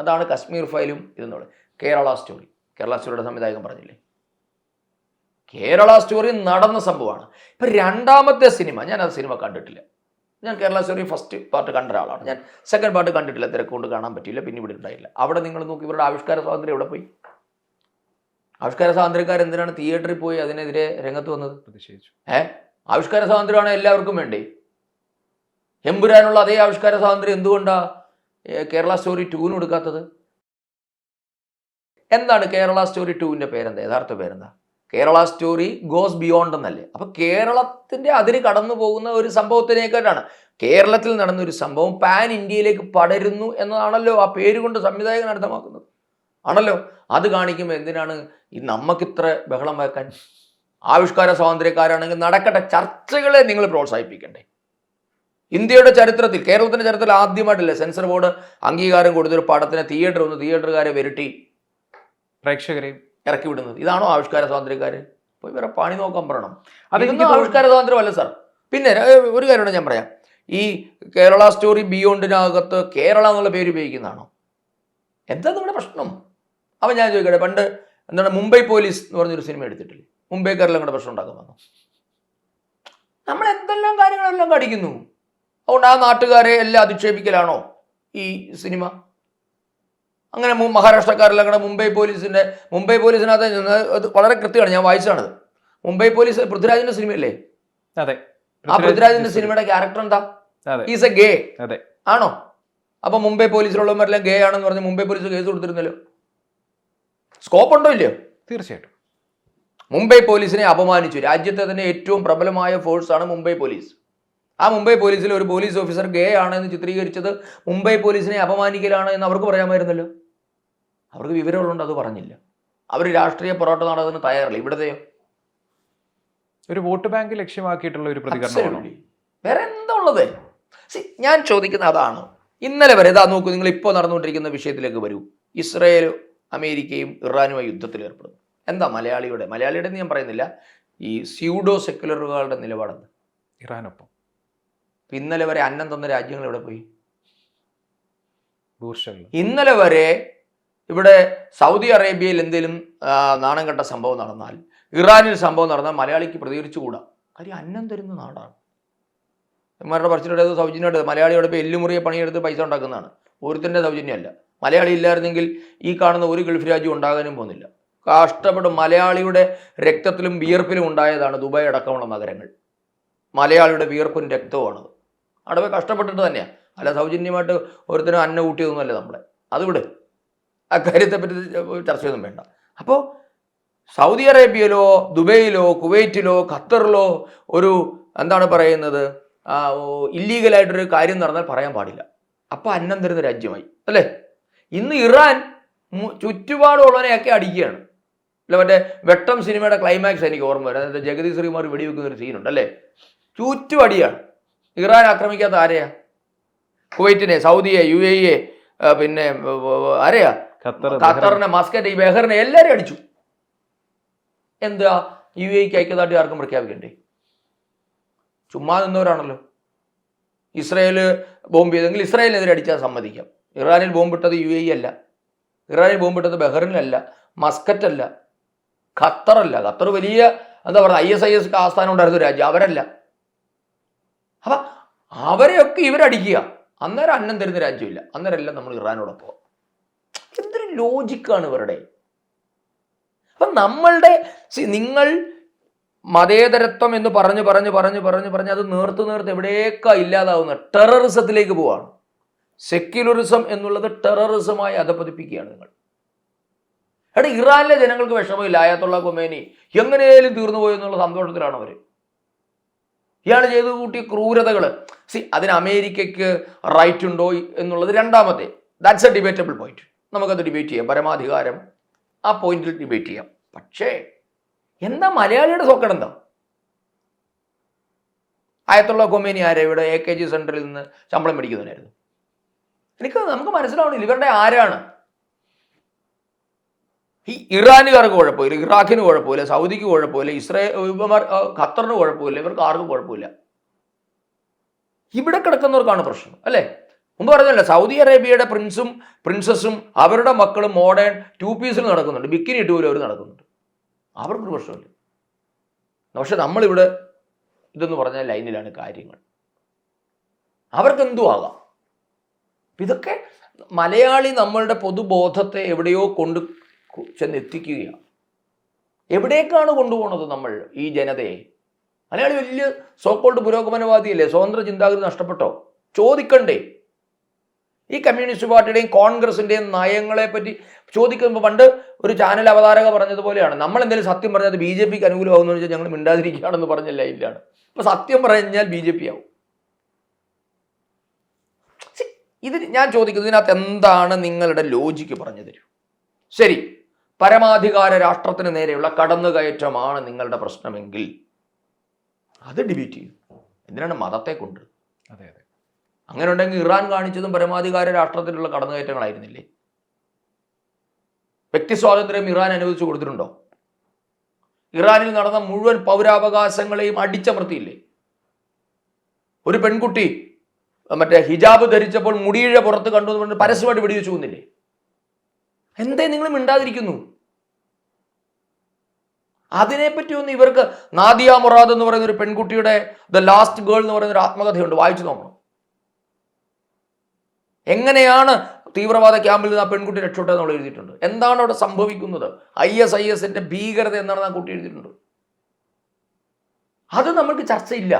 അതാണ് കശ്മീർ ഫയലും ഇതെന്നുള്ളത്. കേരള സ്റ്റോറിയുടെ സംവിധായകൻ പറഞ്ഞില്ലേ, കേരള സ്റ്റോറി നടന്ന സംഭവമാണ്. ഇപ്പം രണ്ടാമത്തെ സിനിമ, ഞാൻ ആ സിനിമ കണ്ടിട്ടില്ല. ഞാൻ കേരള സ്റ്റോറി ഫസ്റ്റ് പാർട്ട് കണ്ട ഒരാളാണ്. ഞാൻ സെക്കൻഡ് പാർട്ട് കണ്ടിട്ടില്ല, തിരക്കുകൊണ്ട് കാണാൻ പറ്റിയില്ല, പിന്നെ ഇവിടെ ഉണ്ടായില്ല. അവിടെ നിങ്ങൾ നോക്കി ഇവരുടെ ആവിഷ്കാര സ്വാതന്ത്ര്യം എവിടെ പോയി? ആവിഷ്കാര സ്വാതന്ത്ര്യക്കാർ എന്തിനാണ് തിയേറ്ററിൽ പോയി അതിനെതിരെ രംഗത്ത് വന്നത്? പ്രതിഷേധിച്ചു. ആവിഷ്കാര സ്വാതന്ത്ര്യമാണ് എല്ലാവർക്കും വേണ്ടേ? എമ്പുരാനുള്ള അതേ ആവിഷ്കാര സ്വാതന്ത്ര്യം എന്തുകൊണ്ടാണ് കേരള സ്റ്റോറി 2 കൊടുക്കാത്തത്? എന്താണ് കേരള സ്റ്റോറി 2ന്റെ പേരെന്താ? യഥാർത്ഥ പേരെന്താ? കേരള സ്റ്റോറി ഗോസ് ബിയോണ്ട് എന്നല്ലേ. അപ്പൊ കേരളത്തിന്റെ അതിര് കടന്നു പോകുന്ന ഒരു സംഭവത്തിനേക്കാട്ടാണ് കേരളത്തിൽ നടന്ന ഒരു സംഭവം പാൻ ഇന്ത്യയിലേക്ക് പടരുന്നു എന്നതാണല്ലോ ആ പേര് കൊണ്ട് സംവിധായകൻ അർത്ഥമാക്കുന്നത്, ആണല്ലോ. അത് കാണിക്കുമ്പോൾ എന്തിനാണ് ഈ നമുക്കിത്ര ബഹളം വെക്കാൻ? ആവിഷ്കാര സ്വാതന്ത്ര്യക്കാരാണെങ്കിൽ നടക്കട്ടെ, ചർച്ചകളെ നിങ്ങൾ പ്രോത്സാഹിപ്പിക്കണ്ടേ? ഇന്ത്യയുടെ ചരിത്രത്തിൽ, കേരളത്തിന്റെ ചരിത്രത്തിൽ ആദ്യമായിട്ടില്ല സെൻസർ ബോർഡ് അംഗീകാരം കൊടുത്തൊരു പടത്തിന് തിയേറ്ററുകാരെ വരട്ടി പ്രേക്ഷകരെയും ഇറക്കി വിടുന്നത്. ഇതാണോ ആവിഷ്കാര സ്വാതന്ത്ര്യക്കാര്? പോയി വേറെ പണി നോക്കാൻ പറയണം. അതൊന്നും ആവിഷ്കാര സ്വാതന്ത്ര്യമല്ല സാർ. പിന്നെ ഒരു കാര്യമാണ് ഞാൻ പറയാം, ഈ കേരള സ്റ്റോറി ബിയോണ്ടിനകത്ത് കേരള എന്നുള്ള പേര് ഉപയോഗിക്കുന്നതാണോ? എന്താ നിങ്ങളുടെ പ്രശ്നം? അപ്പം ഞാൻ ചോദിക്കട്ടെ, പണ്ട് എന്താണ് മുംബൈ പോലീസ് എന്ന് പറഞ്ഞൊരു സിനിമ എടുത്തിട്ടില്ലേ? മുംബൈക്കാരെല്ലാം കൂടെ പ്രശ്നം ഉണ്ടാക്കാൻ വന്നു. നമ്മൾ എന്തെല്ലാം കാര്യങ്ങളെല്ലാം കടിക്കുന്നു. അതുകൊണ്ട് ആ നാട്ടുകാരെ എല്ലാം അധിക്ഷേപിക്കലാണോ ഈ സിനിമ? അങ്ങനെ മഹാരാഷ്ട്രക്കാരെല്ലാം കൂടെ മുംബൈ പോലീസിനകത്ത് വളരെ കൃത്യമാണ്, ഞാൻ വായിച്ചതാണത്. മുംബൈ പോലീസ് പൃഥ്വിരാജിന്റെ സിനിമയല്ലേ? അതെ. ആ പൃഥ്വിരാജിന്റെ സിനിമയുടെ ക്യാരക്ടർ എന്താ? ഈസ് എ ഗേ. ആണോ? അപ്പൊ മുംബൈ പോലീസിലുള്ളവരെല്ലാം ഗേ ആണെന്ന് പറഞ്ഞ് മുംബൈ പോലീസ് കേസ് കൊടുത്തിരുന്നല്ലോ. സ്കോപ്പ് ഉണ്ടോ ഇല്ലയോ? തീർച്ചയായിട്ടും. മുംബൈ പോലീസിനെ അപമാനിച്ചു. രാജ്യത്തെ തന്നെ ഏറ്റവും പ്രബലമായ ഫോഴ്സാണ് മുംബൈ പോലീസ്. ആ മുംബൈ പോലീസിൽ ഒരു പോലീസ് ഓഫീസർ ഗേ ആണെന്ന് ചിത്രീകരിച്ചത് മുംബൈ പോലീസിനെ അപമാനിക്കലാണ് എന്ന് അവർക്ക് പറയാമായിരുന്നല്ലോ. അവർക്ക് വിവരമുള്ളതുകൊണ്ട് അത് പറഞ്ഞില്ല. അവർ രാഷ്ട്രീയ പൊറോട്ട നടത്തുന്നതിന് തയ്യാറല്ല. ഇവിടത്തെയോ ഒരു വോട്ട് ബാങ്ക് ലക്ഷ്യമാക്കിയിട്ടുള്ള ഒരു പ്രതികരണം. വേറെ എന്താ ഉള്ളത്? ഞാൻ ചോദിക്കുന്ന അതാണ്. ഇന്നലെ വരെ ഇതാ നോക്കൂ, നിങ്ങൾ ഇപ്പോൾ നടന്നുകൊണ്ടിരിക്കുന്ന വിഷയത്തിലേക്ക് വരൂ. ഇസ്രയേലും അമേരിക്കയും ഇറാനുമായി യുദ്ധത്തിൽ ഏർപ്പെടുന്നു. എന്താ മലയാളിയുടെ എന്ന് ഞാൻ പറയുന്നില്ല, ഈ സ്യൂഡോ സെക്യുലറുകളുടെ നിലപാടെന്ന്? ഇറാനൊപ്പം. ഇന്നലെ വരെ അന്നം തന്ന രാജ്യങ്ങൾ എവിടെ പോയി? ബൂർഷകൾ. ഇന്നലെ വരെ ഇവിടെ സൗദി അറേബ്യയിൽ എന്തെങ്കിലും നാണം കെട്ട സംഭവം നടന്നാൽ, ഇറാനിൽ സംഭവം നടന്നാൽ മലയാളിക്ക് പ്രതികരിച്ചുകൂടാ. കാര്യം അന്നം തരുന്ന നാടാണ്. ഇവരുടെ പറച്ചിലൂടെ സൗജന്യമായിട്ട് മലയാളിയോടെ ഇപ്പോൾ എല്ലുമുറിയെ പണിയെടുത്ത് പൈസ ഉണ്ടാക്കുന്നതാണ്. ഒരുത്തിൻ്റെ സൗജന്യമല്ല. മലയാളി ഇല്ലായിരുന്നെങ്കിൽ ഈ കാണുന്ന ഒരു ഗൾഫ് രാജ്യം ഉണ്ടാകാനും പോകുന്നില്ല. കഷ്ടപ്പെട്ട് മലയാളിയുടെ രക്തത്തിലും വിയർപ്പിലും ഉണ്ടായതാണ് ദുബായ് അടക്കമുള്ള നഗരങ്ങൾ. മലയാളിയുടെ വിയർപ്പും രക്തവുമാണത്. അവിടെ പോയി കഷ്ടപ്പെട്ടിട്ട് തന്നെയാണ്. അല്ല സൗജന്യമായിട്ട് ഒരുത്തിനും അന്ന കൂട്ടിയതൊന്നുമല്ല നമ്മളെ. അതുവിടെ അക്കാര്യത്തെപ്പറ്റി ചർച്ചയൊന്നും വേണ്ട. അപ്പോൾ സൗദി അറേബ്യയിലോ ദുബൈയിലോ കുവൈറ്റിലോ ഖത്തറിലോ ഒരു എന്താണ് പറയുന്നത്, ഇല്ലീഗലായിട്ടൊരു കാര്യം നടന്നാൽ പറയാൻ പാടില്ല. അപ്പോൾ അന്നം തരുന്ന രാജ്യമായി അല്ലേ? ഇന്ന് ഇറാൻ ചുറ്റുപാടുള്ളവനെയൊക്കെ അടിക്കുകയാണ്. അല്ല, മറ്റേ വെട്ടം സിനിമയുടെ ക്ലൈമാക്സ് എനിക്ക് ഓർമ്മ വരും. അതായത് ജഗതി ശ്രീകുമാർ വെടിവെക്കുന്ന ഒരു സീനുണ്ട് അല്ലേ? ചുറ്റും അടിയാണ്. ഇറാൻ ആക്രമിക്കാത്ത ആരെയാ? കുവൈറ്റിനെ, സൗദിയെ, UAE, പിന്നെ ആരെയാ? ഖത്തറിനെ, മസ്കറ്റ്, ബഹറിനെ എല്ലാവരും അടിച്ചു. എന്താ UAEക്ക് ഐക്യദാർഢ്യം ആർക്കും പ്രഖ്യാപിക്കണ്ടേ? ചുമ്മാ നിന്നവരാണല്ലോ. ഇസ്രായേൽ ബോംബ് ചെയ്തെങ്കിൽ ഇസ്രായേലിനെതിരെ അടിച്ചാൽ സമ്മതിക്കാം. ഇറാനിൽ ബോംബിട്ടത് UAE അല്ല, ഇറാനിൽ ബോംബിട്ടത് ബഹറിനല്ല, മസ്കറ്റല്ല, ഖത്തറല്ല. ഖത്തർ വലിയ എന്താ പറയുക ISIS ആസ്ഥാനം ഉണ്ടായിരുന്ന രാജ്യം, അവരല്ല. അപ്പം അവരെയൊക്കെ ഇവരടിക്കുക. അന്നേരം അന്നം തരുന്ന രാജ്യമില്ല. അന്നേരമെല്ലാം നമ്മൾ ഇറാനോടൊപ്പം. എന്തൊരു ലോജിക്കാണ് ഇവരുടെ. അപ്പം നമ്മളുടെ നിങ്ങൾ മതേതരത്വം എന്ന് പറഞ്ഞ് അത് നേർത്ത് എവിടേക്കാ ഇല്ലാതാവുന്ന ടെററിസത്തിലേക്ക് പോവാണ്. സെക്യുലറിസം എന്നുള്ളത് ടെററിസമായി അധപ്പതിപ്പിക്കുകയാണ് നിങ്ങൾ. എടാ, ഇറാനിലെ ജനങ്ങൾക്ക് വിഷമമില്ല. ആയത്തുള്ള ഖൊമേനി എങ്ങനെയാലും തീർന്നു പോയി എന്നുള്ള സന്തോഷത്തിലാണ് അവർ. ഇയാൾ ചെയ്തു കൂട്ടിയ ക്രൂരതകൾ അതിന് അമേരിക്കയ്ക്ക് റൈറ്റ് ഉണ്ടോ എന്നുള്ളത് രണ്ടാമത്തെ. That's A debatable point. നമുക്കത് ഡിബേറ്റ് ചെയ്യാം. പരമാധികാരം ആ പോയിന്റിൽ ഡിബേറ്റ് ചെയ്യാം. പക്ഷേ എന്താ മലയാളിയുടെ സോക്കട് എന്താ? ആയത്തുള്ള കൊമേനി ആരെ ഇവിടെ AKG സെന്ററിൽ നിന്ന് ശമ്പളം മേടിക്കുന്നവനായിരുന്നു. നമുക്ക് മനസ്സിലാവണില്ല ഇവരുടെ ആരാണ്. ഈ ഇറാനുകാർക്ക് കുഴപ്പമില്ല, ഇറാഖിന് കുഴപ്പമില്ല, സൗദിക്ക് കുഴപ്പമില്ല, ഖത്തറിന് കുഴപ്പമില്ല, ഇവർക്ക് ആർക്കും കുഴപ്പമില്ല. ഇവിടെ കിടക്കുന്നവർക്കാണ് പ്രശ്നം അല്ലേ? മുമ്പ് പറഞ്ഞല്ലോ, സൗദി അറേബ്യയുടെ പ്രിൻസസും അവരുടെ മക്കളും മോഡേൺ 2 പീസിൽ നടക്കുന്നുണ്ട്, ബിക്കിനി ഇട്ട് പോലും അവർ നടക്കുന്നുണ്ട്. അവർക്കൊരു പ്രശ്നമില്ല. പക്ഷെ നമ്മളിവിടെ ഇതെന്ന് പറഞ്ഞാൽ ലൈനിലാണ് കാര്യങ്ങൾ. അവർക്കെന്തും ആകാം. ഇതൊക്കെ മലയാളി നമ്മളുടെ പൊതുബോധത്തെ എവിടെയോ കൊണ്ട് ചെന്നെത്തിക്കുകയാണ്. എവിടേക്കാണ് കൊണ്ടുപോകുന്നത് നമ്മൾ ഈ ജനതയെ? മലയാളി വലിയ സോക്കോൾഡ് പുരോഗമനവാദിയല്ലേ? സ്വതന്ത്ര ചിന്താഗതി നഷ്ടപ്പെട്ടോ? ചോദിക്കണ്ടേ? ഈ കമ്മ്യൂണിസ്റ്റ് പാർട്ടിയുടെയും കോൺഗ്രസിൻ്റെയും നയങ്ങളെ പറ്റി ചോദിക്കുമ്പോൾ പണ്ട് ഒരു ചാനൽ അവതാരക പറഞ്ഞതുപോലെയാണ്, നമ്മൾ എന്തെങ്കിലും സത്യം പറഞ്ഞാൽ അത് BJPക്ക് അനുകൂലമാകുമെന്ന് വെച്ചാൽ ഞങ്ങൾ മിണ്ടാതിരിക്കുകയാണെന്ന് പറഞ്ഞല്ല ഇല്ലാണ്. ഇപ്പൊ സത്യം പറഞ്ഞാൽ BJP ആവും. ഇത് ഞാൻ ചോദിക്കുന്നത്, ഇതിനകത്ത് എന്താണ് നിങ്ങളുടെ ലോജിക്ക് പറഞ്ഞു തരൂ. ശരി, പരമാധികാര രാഷ്ട്രത്തിന് നേരെയുള്ള കടന്നുകയറ്റമാണ് നിങ്ങളുടെ പ്രശ്നമെങ്കിൽ അത് ഡിബേറ്റ് ചെയ്യും. എന്തിനാണ് മതത്തെ കൊണ്ട്? അതെ അതെ, അങ്ങനെ ഉണ്ടെങ്കിൽ ഇറാൻ കാണിച്ചതും പരമാധികാര രാഷ്ട്രത്തിലുള്ള കടന്നുകയറ്റങ്ങളായിരുന്നില്ലേ? വ്യക്തി സ്വാതന്ത്ര്യം ഇറാൻ അനുവദിച്ചു കൊടുത്തിട്ടുണ്ടോ? ഇറാനിൽ നടന്ന മുഴുവൻ പൗരാവകാശങ്ങളെയും അടിച്ചമർത്തിയില്ലേ? ഒരു പെൺകുട്ടി മറ്റേ ഹിജാബ് ധരിച്ചപ്പോൾ മുടിയിഴ പുറത്ത് കണ്ടു എന്ന് പറഞ്ഞ് പരസ്യമായിട്ട് വെടിവെച്ചു കൊന്നില്ലേ? എന്തേ നിങ്ങൾ മിണ്ടാതിരിക്കുന്നു? അതിനെപ്പറ്റിയൊന്നും ഇവർക്ക് നാദിയ മുറാദ് എന്ന് പറയുന്ന ഒരു പെൺകുട്ടിയുടെ ദ ലാസ്റ്റ് ഗേൾ എന്ന് പറയുന്ന ഒരു ആത്മകഥയുണ്ട്, വായിച്ചു നോക്കണം. എങ്ങനെയാണ് തീവ്രവാദ ക്യാമ്പിൽ നിന്ന് ആ പെൺകുട്ടി രക്ഷപ്പെട്ടതെന്നുള്ള എഴുതിയിട്ടുണ്ട്. എന്താണ് അവിടെ സംഭവിക്കുന്നത്, ISISന്റെ ഭീകരത എന്നാണ് ആ കുട്ടി എഴുതിയിട്ടുണ്ട്. അത് നമ്മൾക്ക് ചർച്ചയില്ല.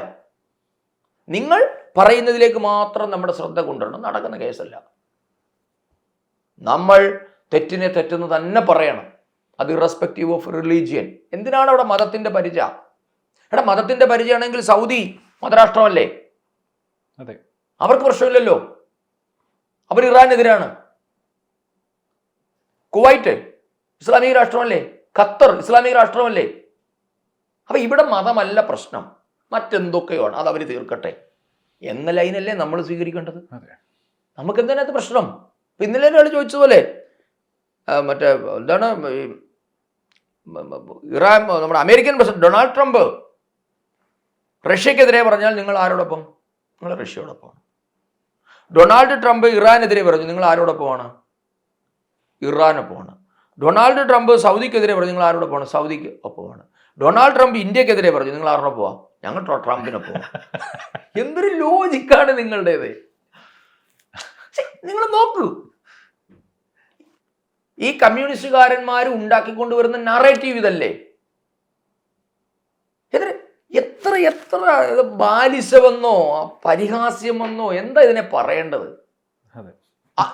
നിങ്ങൾ പറയുന്നതിലേക്ക് മാത്രം നമ്മുടെ ശ്രദ്ധ കൊണ്ടുവരണം. നടക്കുന്ന കേസല്ല. നമ്മൾ തെറ്റിനെ തെറ്റെന്ന് തന്നെ പറയണം, അത് ഇറസ്പെക്റ്റീവ് ഓഫ് റിലീജിയൻ. എന്തിനാണ് അവിടെ മതത്തിന്റെ പരിചയ? മതത്തിന്റെ പരിചയമാണെങ്കിൽ സൗദി മതരാഷ്ട്രമല്ലേ? അതെ, അവർക്ക് പ്രശ്നമില്ലല്ലോ. അവർ ഇറാനെതിരാണ്. കുവൈറ്റ് ഇസ്ലാമിക രാഷ്ട്രമല്ലേ? ഖത്തർ ഇസ്ലാമിക രാഷ്ട്രമല്ലേ? അപ്പൊ ഇവിടെ മതമല്ല പ്രശ്നം, മറ്റെന്തൊക്കെയാണ്, അത് അവർ തീർക്കട്ടെ എന്ന ലൈനല്ലേ നമ്മൾ സ്വീകരിക്കേണ്ടത്. നമുക്ക് എന്തിനകത്ത് പ്രശ്നം? ഇന്നലെ ഒരാൾ ചോദിച്ചതുപോലെ മറ്റേ എന്താണ് ഇറാൻ, നമ്മുടെ അമേരിക്കൻ പ്രസിഡന്റ് ഡൊണാൾഡ് ട്രംപ് റഷ്യക്കെതിരെ പറഞ്ഞാൽ നിങ്ങൾ ആരോടൊപ്പം? നിങ്ങൾ റഷ്യയോടൊപ്പം. ഡൊണാൾഡ് ട്രംപ് ഇറാനെതിരെ പറഞ്ഞു, നിങ്ങൾ ആരോടൊപ്പമാണ്? ഇറാനൊപ്പമാണ്. ഡൊണാൾഡ് ട്രംപ് സൗദിക്കെതിരെ പറഞ്ഞു, നിങ്ങൾ ആരോടൊപ്പമാണ്? സൗദിക്ക് ഒപ്പമാണ്. ഡൊണാൾഡ് ട്രംപ് ഇന്ത്യക്കെതിരെ പറഞ്ഞു, നിങ്ങൾ ആരോടൊപ്പമാ? ഞങ്ങൾ ട്രംപിനൊപ്പം. എന്തൊരു ലോജിക്കാണ് നിങ്ങളുടേത്? നിങ്ങൾ നോക്കൂ, ഈ കമ്മ്യൂണിസ്റ്റുകാരന്മാർ ഉണ്ടാക്കിക്കൊണ്ടുവരുന്ന നറേറ്റീവ് ഇതല്ലേ? എത്ര എത്ര ബാലിശമെന്നോ പരിഹാസ്യമെന്നോ എന്താ ഇതിനെ പറയേണ്ടത്?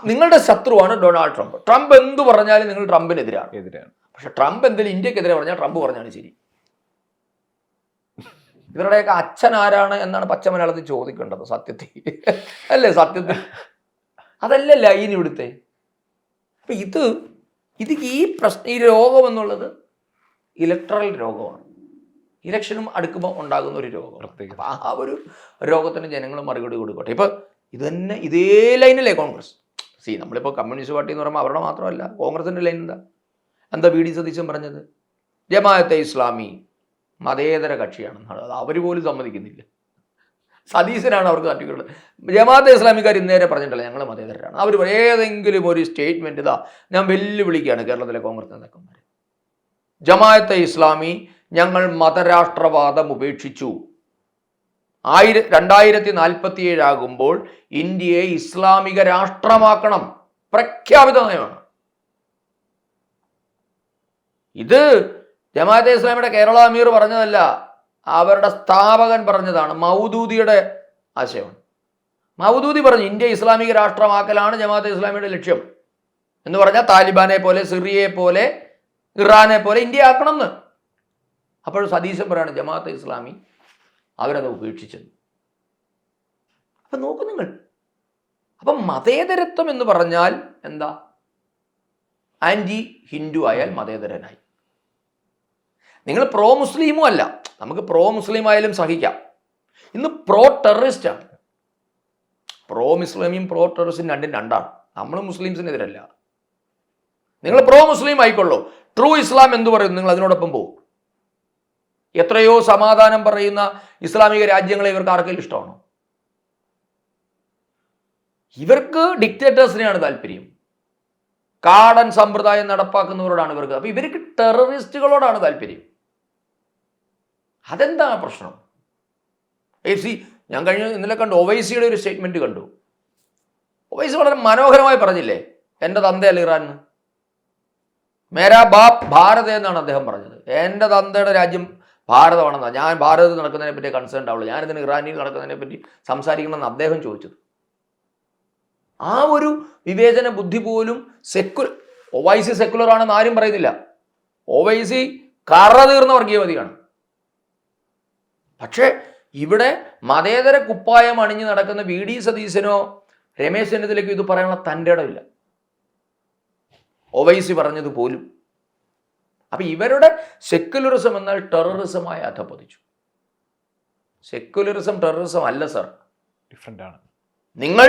നിങ്ങളുടെ ശത്രുവാണ് ഡൊണാൾഡ് ട്രംപ്. ട്രംപ് എന്തു പറഞ്ഞാലും നിങ്ങൾ ട്രംപിനെതിരാണ്. പക്ഷെ ട്രംപ് എന്തെങ്കിലും ഇന്ത്യക്കെതിരെ പറഞ്ഞാൽ ട്രംപ് പറഞ്ഞാണ് ശരി. ഇവരുടെയൊക്കെ അച്ഛൻ ആരാണ് എന്നാണ് പച്ച മലയാളത്തിൽ ചോദിക്കേണ്ടത് സത്യത്തിൽ, അല്ലേ? സത്യത്തിൽ അതല്ലേ ലൈൻ ഇവിടുത്തെ. അപ്പൊ ഇത് ഈ രോഗം എന്നുള്ളത് ഇലക്ട്രൽ രോഗമാണ്. ഇലക്ഷനും അടുക്കുമ്പോൾ ഉണ്ടാകുന്ന ഒരു രോഗം. അപ്പം ആ ഒരു രോഗത്തിന് ജനങ്ങൾ മറുപടി കൊടുക്കട്ടെ. ഇപ്പം ഇത് ഇതേ ലൈനല്ലേ കോൺഗ്രസ്? നമ്മളിപ്പോൾ കമ്മ്യൂണിസ്റ്റ് പാർട്ടി എന്ന് പറയുമ്പോൾ അവരുടെ മാത്രമല്ല, കോൺഗ്രസിൻ്റെ ലൈൻ എന്താ VD സതീശൻ പറഞ്ഞത്? ജമാഅത്തെ ഇസ്ലാമി മതേതര കക്ഷിയാണെന്നാണ്. അത് അവർ പോലും സമ്മതിക്കുന്നില്ല. സതീശനാണ് അവർക്ക് തട്ടിക്കുന്നത്. ജമാഅത്തെ ഇസ്ലാമിക്കാർ ഇന്നേരെ പറഞ്ഞിട്ടില്ല ഞങ്ങൾ മതേതരാണ്. അവർ ഏതെങ്കിലും ഒരു സ്റ്റേറ്റ്മെൻറ്റ് ഞാൻ വെല്ലുവിളിക്കുകയാണ് കേരളത്തിലെ കോൺഗ്രസ് നേതാക്കന്മാർ. ജമാഅത്തെ ഇസ്ലാമി ഞങ്ങൾ മതരാഷ്ട്രവാദം ഉപേക്ഷിച്ചു. 2047 ആകുമ്പോൾ ഇന്ത്യയെ ഇസ്ലാമിക രാഷ്ട്രമാക്കണം, പ്രഖ്യാപിത നയമാണ്. ഇത് ജമാഅത്തെ ഇസ്ലാമിയുടെ കേരള അമീർ പറഞ്ഞതല്ല, അവരുടെ സ്ഥാപകൻ പറഞ്ഞതാണ്. മൗദൂദിയുടെ ആശയമാണ്. മൗദൂദി പറഞ്ഞു ഇന്ത്യ ഇസ്ലാമിക രാഷ്ട്രമാക്കലാണ് ജമാഅത്തെ ഇസ്ലാമിയുടെ ലക്ഷ്യം എന്ന് പറഞ്ഞാൽ താലിബാനെ പോലെ, സിറിയയെ പോലെ, ഇറാനെ പോലെ ഇന്ത്യ ആക്കണം എന്ന്. അപ്പോൾ സതീശൻ പറയാണ് ജമാഅത്തെ ഇസ്ലാമി അവരത് ഉപേക്ഷിച്ചത്. അപ്പം നോക്കൂ നിങ്ങൾ. അപ്പം മതേതരത്വം എന്ന് പറഞ്ഞാൽ എന്താ? ആൻറ്റി ഹിന്ദു ആയാൽ മതേതരനായി. നിങ്ങൾ പ്രോ മുസ്ലിമും അല്ല, നമുക്ക് പ്രോ മുസ്ലിം ആയാലും സഹിക്കാം. ഇന്ന് പ്രോ ടെററിസ്റ്റാണ്. പ്രോ മുസ്ലിമും പ്രോ ടെററിസ്റ്റും രണ്ടാണ്. നമ്മൾ മുസ്ലിംസിനെതിരല്ല. നിങ്ങൾ പ്രോ മുസ്ലിം ആയിക്കൊള്ളൂ, ട്രൂ ഇസ്ലാം എന്ത് പറയുന്നു നിങ്ങൾ അതിനോടൊപ്പം പോകും. എത്രയോ സമാധാനം പറയുന്ന ഇസ്ലാമിക രാജ്യങ്ങളെ ഇവർക്ക് ആർക്കെങ്കിലും ഇഷ്ടമാണോ? ഇവർക്ക് ഡിക്റ്റേറ്റേഴ്സിനെയാണ് താല്പര്യം, കാടൻ സമ്പ്രദായം നടപ്പാക്കുന്നവരോടാണ് ഇവർക്ക്. അപ്പൊ ഇവർക്ക് ടെററിസ്റ്റുകളോടാണ് താല്പര്യം. അതെന്താ പ്രശ്നം? ഞാൻ ഇന്നലെ കണ്ടു, ഒവൈസിയുടെ ഒരു സ്റ്റേറ്റ്മെന്റ് കണ്ടു. ഒവൈസി വളരെ മനോഹരമായി പറഞ്ഞില്ലേ, എൻ്റെ തന്തയല്ല ഇറാൻ, മേരാ ബാപ്പ് ഭാരത് എന്നാണ് അദ്ദേഹം പറഞ്ഞത്. എൻ്റെ തന്തയുടെ രാജ്യം ഭാരതമാണെന്നാണ്. ഞാൻ ഭാരതത്തിൽ നടക്കുന്നതിനെ പറ്റി കൺസേൺ ആവുള്ളൂ, ഞാനിതിന് ഇറാനിൽ നടക്കുന്നതിനെ പറ്റി സംസാരിക്കണമെന്ന് അദ്ദേഹം ചോദിച്ചത്. ആ ഒരു വിവേചന ബുദ്ധി പോലും ഒവൈസി സെക്കുലർ ആണെന്ന് ആരും പറയുന്നില്ല. ഒവൈസി കറ തീർന്ന വർഗീയവാദിയാണ്. പക്ഷേ ഇവിടെ മതേതര കുപ്പായം അണിഞ്ഞ് നടക്കുന്ന VD സതീശനോ രമേശ് ചെന്നിത്തലയ്ക്കോ ഇത് പറയാനുള്ള തൻ്റെ ഇടമില്ല, ഒവൈസി പറഞ്ഞത് പോലും. അപ്പൊ ഇവരുടെ സെക്യുലറിസം എന്നാൽ ടെററിസമായി അധപ്പതിച്ചു. സെക്യുലറിസം ടെററിസം അല്ല സർ, ഡിഫറെൻ്റ് ആണ്. നിങ്ങൾ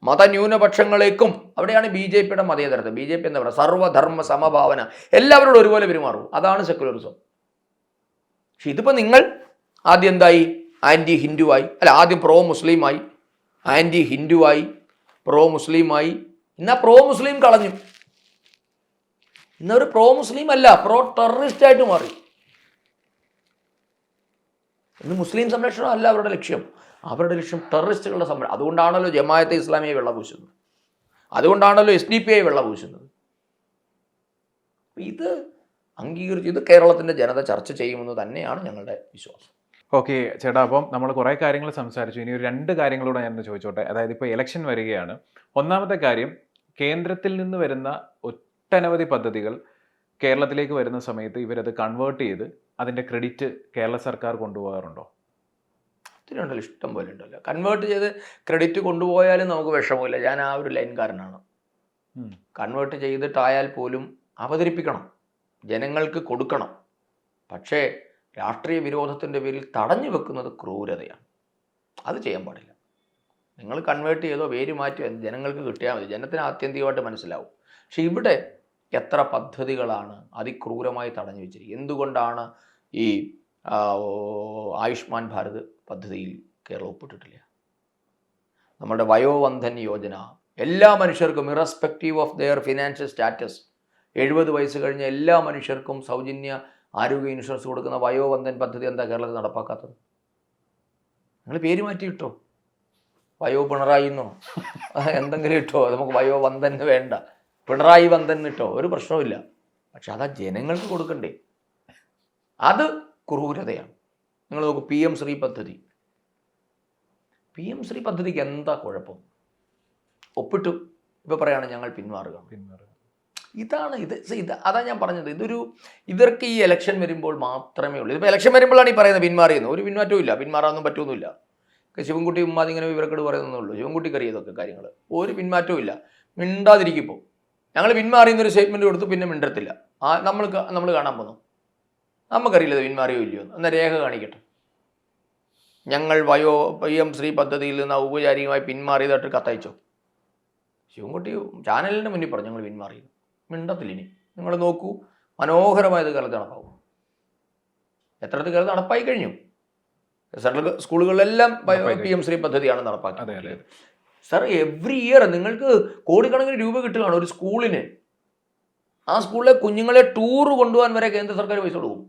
മതന്യൂനപക്ഷങ്ങളേക്കും, അവിടെയാണ് BJPയുടെ മതേതരത്വം. BJP എന്താ പറയുക, സർവ്വധർമ്മ സമഭാവന, എല്ലാവരോടും ഒരുപോലെ പെരുമാറും, അതാണ് സെക്യുലറിസം. പക്ഷെ ഇതിപ്പോൾ നിങ്ങൾ ആദ്യം എന്തായി, ആൻറ്റി ഹിന്ദുവായി, അല്ല ആദ്യം പ്രോ മുസ്ലിമായി, ആൻറ്റി ഹിന്ദുവായി, പ്രോ മുസ്ലിമായി, ഇന്നാ പ്രോ മുസ്ലിം കളഞ്ഞു. ഇന്നൊരു പ്രോ മുസ്ലിം അല്ല, പ്രോ ടെററിസ്റ്റ് ആയിട്ട് മാറി. ഇന്ന് മുസ്ലിം സംരക്ഷണം അല്ല അവരുടെ ലക്ഷ്യം, അവരുടെ ലക്ഷ്യം ടെററിസ്റ്റുകളുടെ സംരക്ഷണം. അതുകൊണ്ടാണല്ലോ ജമാഅത്തെ ഇസ്ലാമിയെ വെള്ളപൂശുന്നത്, അതുകൊണ്ടാണല്ലോ SDPI വെള്ളപൂശുന്നത്. ഇത് അംഗീകരിച്ച് ഇത് കേരളത്തിൻ്റെ ജനത ചർച്ച ചെയ്യുമെന്ന് തന്നെയാണ് ഞങ്ങളുടെ വിശ്വാസം. ഓക്കെ ചേട്ടാ, അപ്പം നമ്മൾ കുറേ കാര്യങ്ങൾ സംസാരിച്ചു. ഇനി ഒരു 2 കാര്യങ്ങളൂടെ ഞാൻ ചോദിച്ചോട്ടെ. അതായത് ഇപ്പോൾ ഇലക്ഷൻ വരികയാണ്. ഒന്നാമത്തെ കാര്യം, കേന്ദ്രത്തിൽ നിന്ന് വരുന്ന ഒട്ടനവധി പദ്ധതികൾ കേരളത്തിലേക്ക് വരുന്ന സമയത്ത് ഇവരത് കൺവേർട്ട് ചെയ്ത് അതിൻ്റെ ക്രെഡിറ്റ് കേരള സർക്കാർ കൊണ്ടുപോകാറുണ്ടോ? ഒത്തിരിയുണ്ടല്ലോ, ഇഷ്ടം പോലെ ഉണ്ടല്ലോ. കൺവേർട്ട് ചെയ്ത് ക്രെഡിറ്റ് കൊണ്ടുപോയാലും നമുക്ക് വിഷമമില്ല, ഞാൻ ആ ഒരു ലൈൻകാരനാണ്. കൺവേർട്ട് ചെയ്തിട്ടായാൽ പോലും അവതരിപ്പിക്കണം, ജനങ്ങൾക്ക് കൊടുക്കണം. പക്ഷേ രാഷ്ട്രീയ വിരോധത്തിൻ്റെ പേരിൽ തടഞ്ഞു വെക്കുന്നത് ക്രൂരതയാണ്. അത് ചെയ്യാൻ പാടില്ല. നിങ്ങൾ കൺവേർട്ട് ചെയ്തോ പേര് മാറ്റിയോ ജനങ്ങൾക്ക് കിട്ടിയാൽ മതി, ജനത്തിന് ആത്യന്തികമായിട്ട് മനസ്സിലാവും. പക്ഷെ ഇവിടെ എത്ര പദ്ധതികളാണ് അതിക്രൂരമായി തടഞ്ഞു വെച്ചിരിക്കുന്നത്. എന്തുകൊണ്ടാണ് ഈ ആയുഷ്മാൻ ഭാരത് പദ്ധതിയിൽ കേരളം ഒപ്പിട്ടിട്ടില്ല? നമ്മുടെ വയോവന്ധൻ യോജന, എല്ലാ മനുഷ്യർക്കും irrespective of their financial status 70 വയസ്സ് കഴിഞ്ഞ എല്ലാ മനുഷ്യർക്കും സൗജന്യ ആരോഗ്യ ഇൻഷുറൻസ് കൊടുക്കുന്ന വയോവന്ധൻ പദ്ധതി എന്താ കേരളത്തിൽ നടപ്പാക്കാത്തത്? നിങ്ങൾ പേര് മാറ്റി ഇട്ടോ, വയോ പിണറായി എന്നോ എന്തെങ്കിലും ഇട്ടോ, നമുക്ക് വയോവന്ധൻ വേണ്ട, പിണറായി വന്ധൻ ഇട്ടോ, ഒരു പ്രശ്നവുമില്ല. പക്ഷെ അതാ ജനങ്ങൾക്ക് കൊടുക്കണ്ടേ, അത് ക്രൂരതയാണ്. നിങ്ങൾ നോക്കൂ, PM ശ്രീ പദ്ധതി. PM ശ്രീ പദ്ധതിക്ക് എന്താ കുഴപ്പം? ഒപ്പിട്ടു, ഇപ്പോൾ പറയാണ് ഞങ്ങൾ പിന്മാറുക. ഇതാണ് അതാ ഞാൻ പറഞ്ഞത്. ഇവർക്ക് ഈ ഇലക്ഷൻ വരുമ്പോൾ മാത്രമേ ഉള്ളൂ. ഇതിപ്പോൾ ഇലക്ഷൻ വരുമ്പോഴാണ് ഈ പറയുന്നത് പിന്മാറിയെന്ന്. ഒരു പിന്മാറ്റവും ഇല്ല, പിന്മാറാനൊന്നും പറ്റുമൊന്നുമില്ല. ശിവൻകുട്ടി അതിങ്ങനെ വിവരക്കേട് പറയുന്നേ ഉള്ളൂ. ശിവൻകുട്ടിക്ക് അറിയാതൊക്കെ കാര്യങ്ങൾ. ഒരു പിന്മാറ്റവും ഇല്ല, മിണ്ടാതിരിക്കുമ്പോൾ. ഞങ്ങൾ പിന്മാറിയെന്നൊരു സ്റ്റേറ്റ്മെൻറ്റ് കൊടുത്തു, പിന്നെ മിണ്ടത്തില്ല. നമ്മൾ കാണാൻ പോന്നു, നമുക്കറിയില്ല പിന്മാറിയോ ഇല്ലയോ. എന്നാൽ രേഖ കാണിക്കട്ടെ. ഞങ്ങൾ PM ശ്രീ പദ്ധതിയിൽ നിന്ന് ഔപചാരികമായി പിന്മാറിയതായിട്ട് കത്തയച്ചോ? ശിവൻകുട്ടി ചാനലിൻ്റെ മുന്നിൽ പറഞ്ഞു ഞങ്ങൾ പിന്മാറി. മിണ്ടത്തില്ല. ഇനി നിങ്ങൾ നോക്കൂ, മനോഹരമായത് കേരളത്തിൽ നടപ്പാവും. എത്രത്തിൽ കേരളത്തിൽ നടപ്പായി കഴിഞ്ഞു. സെൻട്രൽ സ്കൂളുകളിലെല്ലാം PM ശ്രീ പദ്ധതിയാണ് നടപ്പാക്കിയത്. സാർ, എവ്രി ഇയർ നിങ്ങൾക്ക് കോടിക്കണക്കിന് രൂപ കിട്ടുകയാണ് ഒരു സ്കൂളിന്. ആ സ്കൂളിലെ കുഞ്ഞുങ്ങളെ ടൂർ കൊണ്ടുപോകാൻ വരെ കേന്ദ്ര സർക്കാർ പൈസ കൊടുക്കും.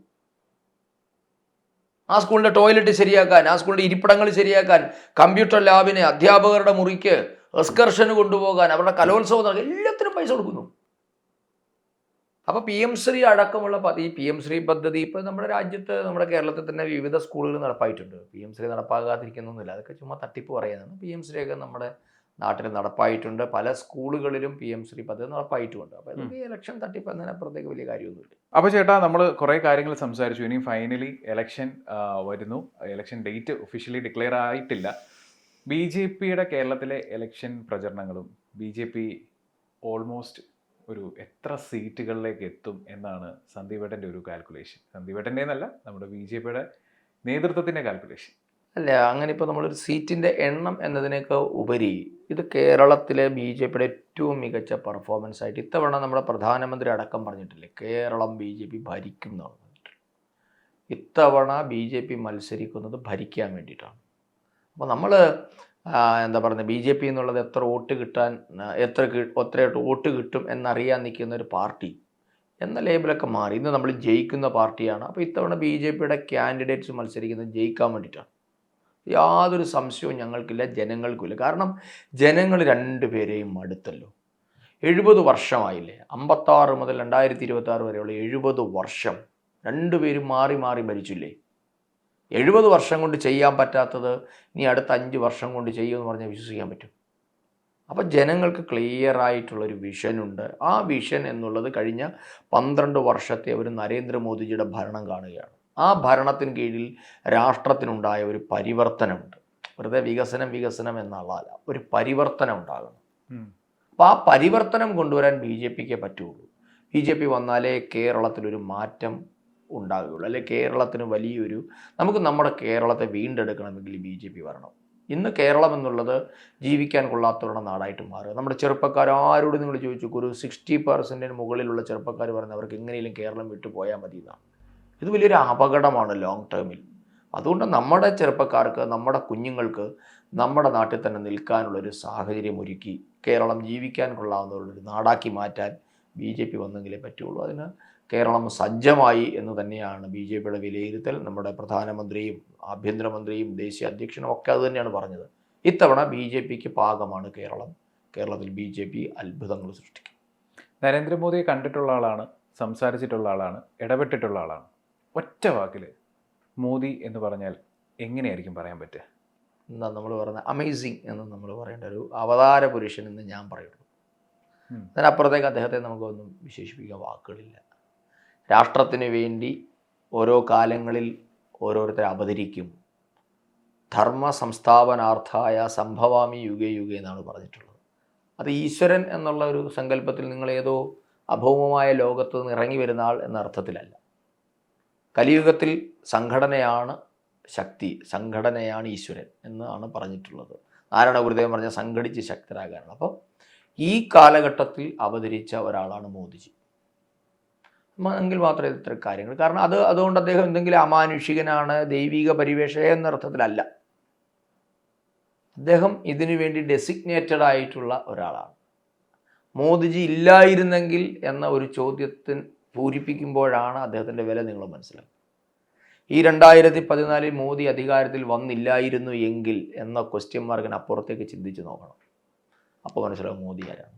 ആ സ്കൂളിൻ്റെ ടോയ്ലറ്റ് ശരിയാക്കാൻ, ആ സ്കൂളിൻ്റെ ഇരിപ്പിടങ്ങൾ ശരിയാക്കാൻ, കമ്പ്യൂട്ടർ ലാബിന്, അധ്യാപകരുടെ മുറിക്ക് എക്സ്കർഷന് കൊണ്ടുപോകാൻ, അവരുടെ കലോത്സവം നടക്കാൻ എല്ലാത്തിനും പൈസ കൊടുക്കുന്നു. അപ്പോൾ PM ശ്രീ അടക്കമുള്ള ഈ PM ശ്രീ പദ്ധതി ഇപ്പോൾ നമ്മുടെ രാജ്യത്ത്, നമ്മുടെ കേരളത്തിൽ തന്നെ വിവിധ സ്കൂളുകൾ നടപ്പായിട്ടുണ്ട്. PM ശ്രീ നടപ്പാകാതിരിക്കുന്നൊന്നുമില്ല, അതൊക്കെ ചുമ്മാ തട്ടിപ്പ് പറയാനാണ്. PM ശ്രീയൊക്കെ നമ്മുടെ നാട്ടിൽ നടപ്പായിട്ടുണ്ട്. പല സ്കൂളുകളിലും PM ശ്രീ പദ്ധതി നടപ്പായിട്ടുമുണ്ട്. അപ്പോൾ ഇതൊക്കെ ഇലക്ഷൻ തട്ടിപ്പ് എന്നതിനപ്പുറത്തേക്ക് വലിയ കാര്യമൊന്നുമില്ല. അപ്പോൾ ചേട്ടാ, നമ്മൾ കുറേ കാര്യങ്ങൾ സംസാരിച്ചു. ഇനി ഫൈനലി ഇലക്ഷൻ വരുന്നു. ഇലക്ഷൻ ഡേറ്റ് ഒഫീഷ്യലി ഡിക്ലെയർ ആയിട്ടില്ല. BJPയുടെ കേരളത്തിലെ ഇലക്ഷൻ പ്രചരണങ്ങളും BJP ഓൾമോസ്റ്റ് ഒരു എത്ര സീറ്റുകളിലേക്ക് എത്തും എന്നാണ് സന്ദീപേട്ടൻ്റെ ഒരു കാൽക്കുലേഷൻ? സന്ദീപേട്ടൻ്റെ എന്നല്ല, നമ്മുടെ BJP-യുടെ നേതൃത്വത്തിൻ്റെ കാൽക്കുലേഷൻ. അല്ല, അങ്ങനെ ഇപ്പോൾ നമ്മളൊരു സീറ്റിൻ്റെ എണ്ണം എന്നതിനേക്കാൾ ഉപരി ഇത് കേരളത്തിലെ BJP-യുടെ ഏറ്റവും മികച്ച പെർഫോമൻസ് ആയിട്ട് ഇത്തവണ നമ്മുടെ പ്രധാനമന്ത്രി അടക്കം പറഞ്ഞിട്ടില്ലേ, കേരളം BJP ഭരിക്കും എന്നാണ് പറഞ്ഞിട്ടുള്ളത്. ഇത്തവണ BJP മത്സരിക്കുന്നത് ഭരിക്കാൻ വേണ്ടിയിട്ടാണ്. അപ്പോൾ നമ്മൾ എന്താ പറയുന്നത്, BJP എന്നുള്ളത് എത്ര വോട്ട് കിട്ടാൻ എത്ര വോട്ട് കിട്ടും എന്നറിയാൻ നിൽക്കുന്ന ഒരു പാർട്ടി എന്ന ലേബലൊക്കെ മാറി. ഇന്ന് നമ്മൾ ജയിക്കുന്ന പാർട്ടിയാണ്. അപ്പോൾ ഇത്തവണ BJP-യുടെ ക്യാൻഡിഡേറ്റ്സ് മത്സരിക്കുന്നത് ജയിക്കാൻ വേണ്ടിയിട്ടാണ്. യാതൊരു സംശയവും ഞങ്ങൾക്കില്ല, ജനങ്ങൾക്കുമില്ല. കാരണം ജനങ്ങൾ രണ്ടുപേരെയും മടുത്തല്ലോ. 70 വർഷമായില്ലേ, 56 മുതൽ 2026 വരെയുള്ള 70 വർഷം രണ്ടുപേരും മാറി മാറി ഭരിച്ചില്ലേ. 70 വർഷം കൊണ്ട് ചെയ്യാൻ പറ്റാത്തത് ഇനി അടുത്ത 5 വർഷം കൊണ്ട് ചെയ്യുമെന്ന് പറഞ്ഞാൽ വിശ്വസിക്കാൻ പറ്റും? അപ്പോൾ ജനങ്ങൾക്ക് ക്ലിയർ ആയിട്ടുള്ളൊരു വിഷനുണ്ട്. ആ വിഷൻ എന്നുള്ളത് കഴിഞ്ഞ 12 വർഷത്തെ ഒരു നരേന്ദ്രമോദിജിയുടെ ഭരണം കാണുകയാണ്. ആ ഭരണത്തിന് കീഴിൽ രാഷ്ട്രത്തിനുണ്ടായ ഒരു പരിവർത്തനമുണ്ട്. വെറുതെ വികസനം എന്നുള്ളതല്ല, ഒരു പരിവർത്തനം ഉണ്ടാകണം. അപ്പോൾ ആ പരിവർത്തനം കൊണ്ടുവരാൻ BJPക്ക് പറ്റുള്ളൂ. BJP വന്നാലേ കേരളത്തിലൊരു മാറ്റം ഉണ്ടാകുകയുള്ളൂ. അല്ലെങ്കിൽ കേരളത്തിന് വലിയൊരു, നമുക്ക് നമ്മുടെ കേരളത്തെ വീണ്ടെടുക്കണമെങ്കിൽ BJP വരണം. ഇന്ന് കേരളം എന്നുള്ളത് ജീവിക്കാൻ കൊള്ളാത്തവരുടെ നാടായിട്ട് മാറുക. നമ്മുടെ ചെറുപ്പക്കാർ ആരോട് നിങ്ങൾ ചോദിച്ചു, ഒരു 60% മുകളിലുള്ള ചെറുപ്പക്കാർ പറയുന്നത് അവർക്ക് എങ്ങനെയും കേരളം വിട്ടു പോയാൽ മതി എന്നാണ്. ഇത് വലിയൊരു അപകടമാണ് ലോങ് ടേമിൽ. അതുകൊണ്ട് നമ്മുടെ ചെറുപ്പക്കാർക്ക്, നമ്മുടെ കുഞ്ഞുങ്ങൾക്ക് നമ്മുടെ നാട്ടിൽ തന്നെ നിൽക്കാനുള്ളൊരു സാഹചര്യം ഒരുക്കി കേരളം ജീവിക്കാൻ കൊള്ളാവുന്ന നാടാക്കി മാറ്റാൻ BJP വന്നെങ്കിലേ പറ്റുള്ളൂ. അതിന് കേരളം സജ്ജമായി എന്ന് തന്നെയാണ് BJPയുടെ വിലയിരുത്തൽ. നമ്മുടെ പ്രധാനമന്ത്രിയും ആഭ്യന്തരമന്ത്രിയും ദേശീയ അധ്യക്ഷനും ഒക്കെ അത് തന്നെയാണ് പറഞ്ഞത്. ഇത്തവണ BJPക്ക് പാകമാണ് കേരളം. കേരളത്തിൽ BJP അത്ഭുതങ്ങൾ സൃഷ്ടിക്കും. നരേന്ദ്രമോദിയെ കണ്ടിട്ടുള്ള ആളാണ്, സംസാരിച്ചിട്ടുള്ള ആളാണ്, ഇടപെട്ടിട്ടുള്ള ആളാണ്. ഒറ്റ വാക്കിൽ മോദി എന്ന് പറഞ്ഞാൽ എങ്ങനെയായിരിക്കും പറയാൻ പറ്റുക? എന്താ നമ്മൾ പറയുന്നത്, അമേസിങ് എന്ന് നമ്മൾ പറയേണ്ട ഒരു അവതാര പുരുഷൻ എന്ന് ഞാൻ പറയുള്ളൂ. അതിനപ്പുറത്തേക്ക് അദ്ദേഹത്തെ നമുക്കൊന്നും വിശേഷിപ്പിക്കാൻ വാക്കുകളില്ല. രാഷ്ട്രത്തിന് വേണ്ടി ഓരോ കാലങ്ങളിൽ ഓരോരുത്തർ അവതരിക്കും. ധർമ്മ സംസ്ഥാപനാർത്ഥായ സംഭവാമി യുഗേ യുഗേ എന്നാണ് പറഞ്ഞിട്ടുള്ളത്. അത് ഈശ്വരൻ എന്നുള്ള ഒരു സങ്കല്പത്തിൽ നിങ്ങൾ ഏതോ അഭൗമമായ ലോകത്ത് നിന്ന് ഇറങ്ങി വരുന്ന ആൾ എന്ന അർത്ഥത്തിലല്ല. കലിയുഗത്തിൽ സംഘടനയാണ് ശക്തി, സംഘടനയാണ് ഈശ്വരൻ എന്നാണ് പറഞ്ഞിട്ടുള്ളത്. നാരായണ ഗുരുദേവൻ പറഞ്ഞ സംഘടിച്ച് ശക്തരാകാനാണ്. അപ്പോൾ ഈ കാലഘട്ടത്തിൽ അവതരിച്ച ഒരാളാണ് മോദിജി എങ്കിൽ മാത്രമേ ഇത്തരം കാര്യങ്ങൾ, കാരണം അതുകൊണ്ട് അദ്ദേഹം എന്തെങ്കിലും അമാനുഷികനാണ്, ദൈവിക പരിവേഷ എന്നർത്ഥത്തിലല്ല. അദ്ദേഹം ഇതിനു വേണ്ടി ഡെസിഗ്നേറ്റഡ് ആയിട്ടുള്ള ഒരാളാണ്. മോദിജി ഇല്ലായിരുന്നെങ്കിൽ എന്ന ഒരു ചോദ്യത്തിന് പൂരിപ്പിക്കുമ്പോഴാണ് അദ്ദേഹത്തിൻ്റെ വില നിങ്ങൾ മനസ്സിലാക്കുക. ഈ 2014 മോദി അധികാരത്തിൽ വന്നില്ലായിരുന്നു എങ്കിൽ എന്ന ക്വസ്റ്റ്യൻ മാർക്കിന് അപ്പുറത്തേക്ക് ചിന്തിച്ച് നോക്കണം. അപ്പോൾ മനസ്സിലാവും മോദി ആരാണ്.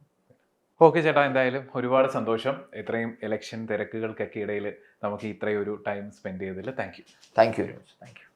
ഓക്കെ ചേട്ടാ, എന്തായാലും ഒരുപാട് സന്തോഷം. ഇത്രയും ഇലക്ഷൻ തിരക്കുകൾക്കൊക്കെ ഇടയിൽ നമുക്ക് ഇത്രയും ഒരു ടൈം സ്പെൻഡ് ചെയ്തതിൽ thank you. Thank you very much. Thank you.